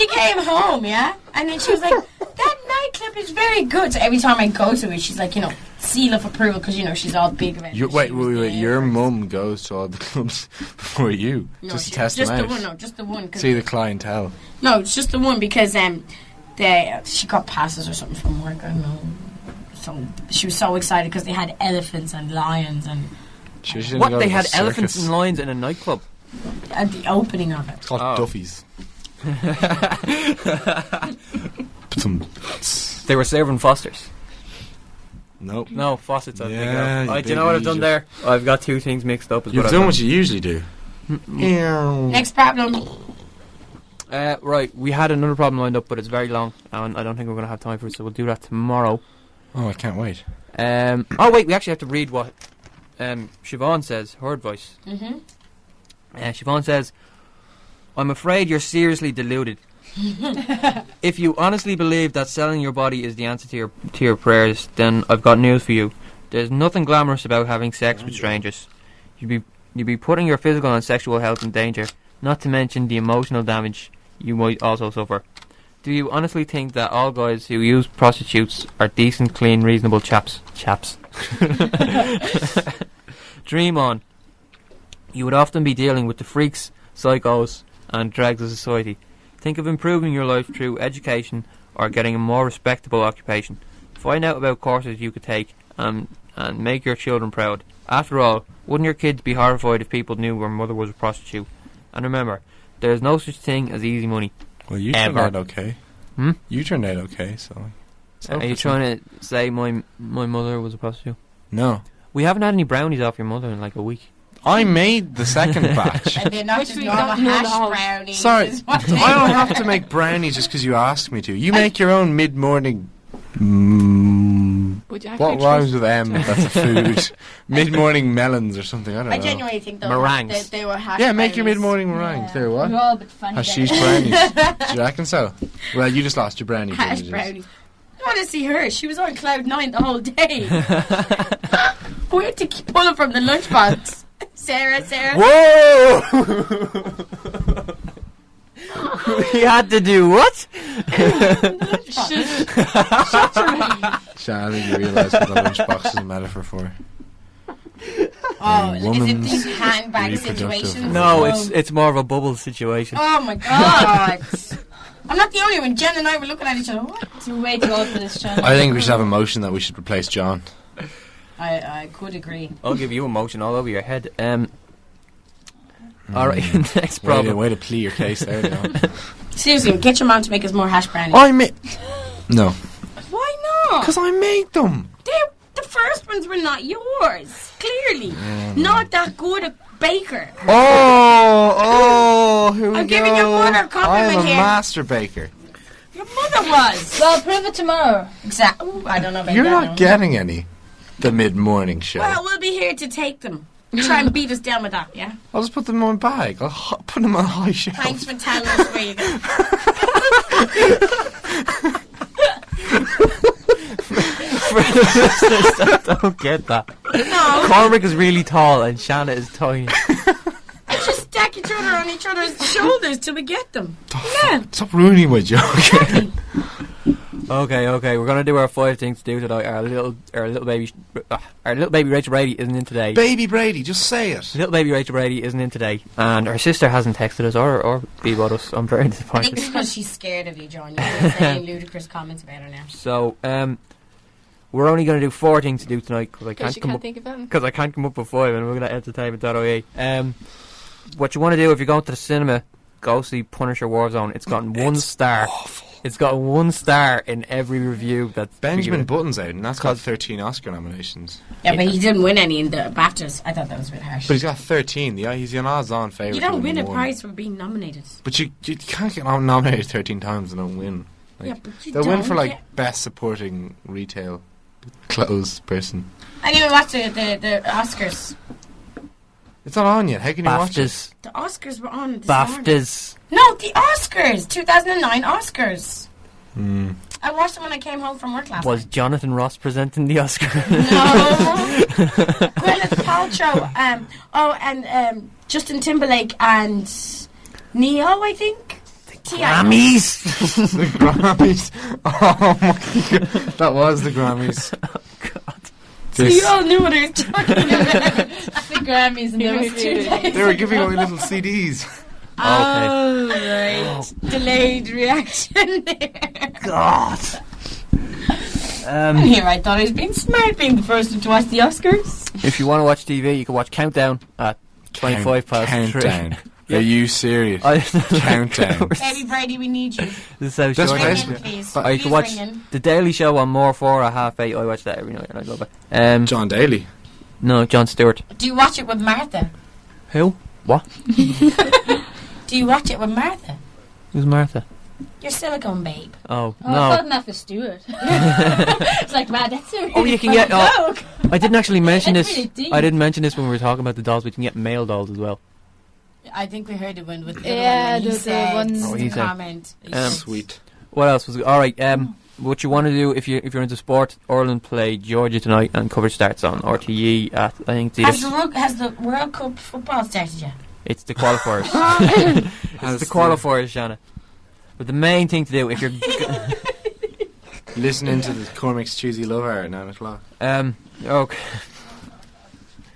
came home, yeah, and then she was like, that nightclub is very good. So every time I go to it, she's like, you know, seal of approval, because, you know, she's all big about it. Wait. She was there. Your mum goes to all the clubs before you, No, just to she- test just them the out. one, no, just the one. 'Cause See the clientele. no, it's just the one because she got passes or something from work. I don't know. So she was so excited because they had elephants and lions and What, they had elephants and lions in a nightclub? at the opening of it. It's called Duffy's. They were serving Fosters. Nope. No, Fawcett's. Yeah, do you know what I've done there? I've got two things mixed up. You've done what you usually do. Next problem. Right, we had another problem lined up, but it's very long, and I don't think we're going to have time for it, so we'll do that tomorrow. Oh, I can't wait. Oh, wait, we actually have to read what Siobhan says, her advice. Mm-hmm. Siobhan says, I'm afraid you're seriously deluded. If you honestly believe that selling your body is the answer to your prayers, then I've got news for you. There's nothing glamorous about having sex with strangers. You'd be putting your physical and sexual health in danger, not to mention the emotional damage you might also suffer. Do you honestly think that all guys who use prostitutes are decent, clean, reasonable chaps? Dream on. You would often be dealing with the freaks, psychos, and dregs of society. Think of improving your life through education or getting a more respectable occupation. Find out about courses you could take and make your children proud. After all, wouldn't your kids be horrified if people knew their mother was a prostitute? And remember, there is no such thing as easy money. Well, you Ever. turned out okay. You turned out okay, so... Are you trying to say my mother was a prostitute? No. We haven't had any brownies off your mother in like a week. I made the second batch. And they're not Which just we normal don't know hash how. brownies. Sorry, is what they I don't were. have to make brownies just because you asked me to. You make your own mid-morning... Would you what actually rhymes with M? That's a food. Mid-morning melons or something, I don't I know. genuinely think Meringues. they were hash Yeah, make your brownies. mid-morning meringues. Yeah. There, what? We're all a bit funny. Hashish then. brownies. Do you reckon so? Well, you just lost your brownie Hash privileges. brownies. I want to see her. She was on cloud 9 the whole day. We had to keep pulling from the lunchbox. Sarah. Whoa! We had to do what? Shan, I think you realise what the lunchbox is a metaphor for. Oh, is it woman's these handbag reproductive situations? No, it's more of a bubble situation. Oh my god. I'm not the only one. Jen and I were looking at each other. What? It's way too old for this channel. I think we should have a motion that we should replace John. I could agree. I'll give you emotion all over your head. Alright, next problem. Way to plea your case there, John. Seriously, get your mom to make us more hash brownies. I made... No. Why not? Because I made them. The first ones were not yours. Clearly. Not that good a baker. Oh, here we I'm go. giving your mother a compliment I'm a here. master baker. Your mother was. Well, prove it tomorrow. Exactly. I don't know about You're that. not no. getting any. The mid-morning show. Well, we'll be here to take them. Try and beat us down with that, yeah? I'll just put them in my bag. I'll put them on a high shelf. Thanks for telling us where you go. Don't get that. No, Cormac is really tall and Shanna is tiny. just stack each other on each other's shoulders till we get them. Yeah. Stop ruining my joke. Okay, we're gonna do our 5 things to do today. Our little baby Rachel Brady isn't in today. Baby Brady, just say it. Little baby Rachel Brady isn't in today, and her sister hasn't texted us or BEBO'd us. I'm very I think it's disappointed. because she's scared of you, John. You're saying ludicrous comments about her now. So, we're only gonna do 4 things to do tonight because I Because can't you come can't up think of them. because I can't come up with 5, and we're gonna entertainment.ie. What you want to do if you're going to the cinema, go see Punisher Warzone. It's gotten 1 star. Awful. It's got 1 star in every review that's Benjamin been given. Button's out, and that's got 13 Oscar nominations. Yeah, but he didn't win any in the BAFTAs. I thought that was a bit harsh. But he's got 13. He's an odds-on favourite. You to don't win a one. prize for being nominated. But you can't get nominated 13 times and don't win. Like, Yeah, but you they'll win don't for, like, get- best supporting retail clothes person. I didn't even watch the Oscars. It's not on yet. How can you watch it? BAFTAs. The Oscars were on this morning. BAFTAs. No, the Oscars. 2009 Oscars. Hmm. I watched them when I came home from work last Was night. Jonathan Ross presenting the Oscar? No. Gwyneth Paltrow. And Justin Timberlake and Neo, I think. Grammys. The Grammys. Oh my god. That was the Grammys. So you all knew what I was talking about. The Grammys and there was 2 days. They were giving away little CDs. Oh, right. Delayed reaction there. God. Here, I thought I was being smart, being the first one to watch the Oscars. If you want to watch TV, you can watch Countdown at 25 past 3. Countdown. Are you serious? Countdown. Baby Brady, we need you. This is how Just short it ring is. in, please. You can watch The Daily Show on More 4 at 8:30. I watch that every night and I love it. John Daly. No, Jon Stewart. Do you watch it with Martha? Who? What? Do you watch it with Martha? Who's Martha? Your silicone babe. Oh, I no. thought that for Stuart. It's like, man, that's a really Oh, you can funny get. Oh, joke. I didn't actually mention That's this. really deep. I didn't mention this when we were talking about the dolls, but you can get male dolls as well. I think we heard it when with the Yeah, other one when he the said one- Oh, he the said. comment. Sweet. What else was all right? What you want to do if you're into sport? Ireland play Georgia tonight, and coverage starts on RTE at I think Has the World Cup football started yet? it's the qualifiers. It's the qualifiers, Shanna. But the main thing to do if you're Listening to the Cormac's Choosy Love Hour at 9 o'clock. okay.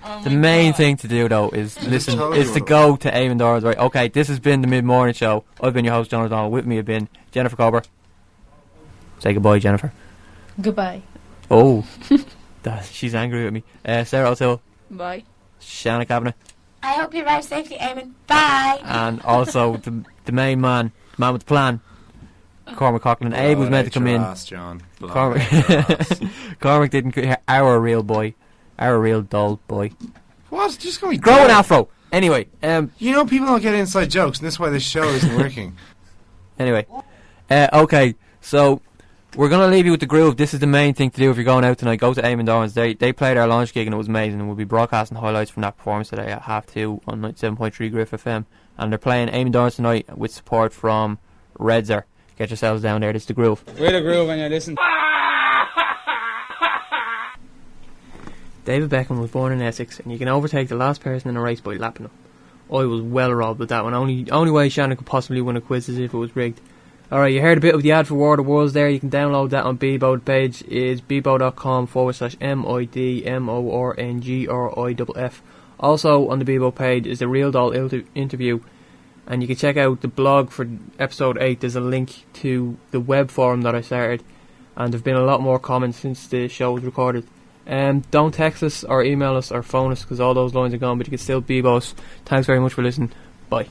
Oh The my main God. thing to do though is listen. told you Is to what. go to Eamon Doran's, right? Okay, this has been the Mid-Morning Show. I've been your host, John O'Donnell. With me have been Jennifer Cobber. Say goodbye, Jennifer. Goodbye. Oh, she's angry with me. Sarah O'Toole, Bye. Shanna Kavanagh, I hope you arrive safely, Eamon. Bye. and also the main man with the plan, Cormac Coughlin. Abe was meant to come in. John. Cormac, Cormac didn't. Our real boy, our real dull boy. What? Just going Grow an afro. Anyway, You know people don't get inside jokes, and that's why this show isn't working. Anyway, okay, so we're going to leave you with the groove. This is the main thing to do if you're going out tonight. Go to Eamon Doran's. They played our launch gig and it was amazing, and we'll be broadcasting highlights from that performance today at 2:30 on 97.3 Griff FM. And they're playing Eamon Doran's tonight with support from Redzer. Get yourselves down there. This is the groove. Way to groove when you listen. David Beckham was born in Essex, and you can overtake the last person in a race by lapping him. I was well robbed with that one. Only way Shannon could possibly win a quiz is if it was rigged. Alright, you heard a bit of the ad for War of the Worlds there. You can download that on BEBO. The page is bebo.com/MIDMORNGRIFF. Also on the BEBO page is the Real Doll interview, and you can check out the blog for episode 8. There's a link to the web forum that I started, and there have been a lot more comments since the show was recorded. Don't text us or email us or phone us because all those lines are gone, but you can still BEBO us. Thanks very much for listening. Bye.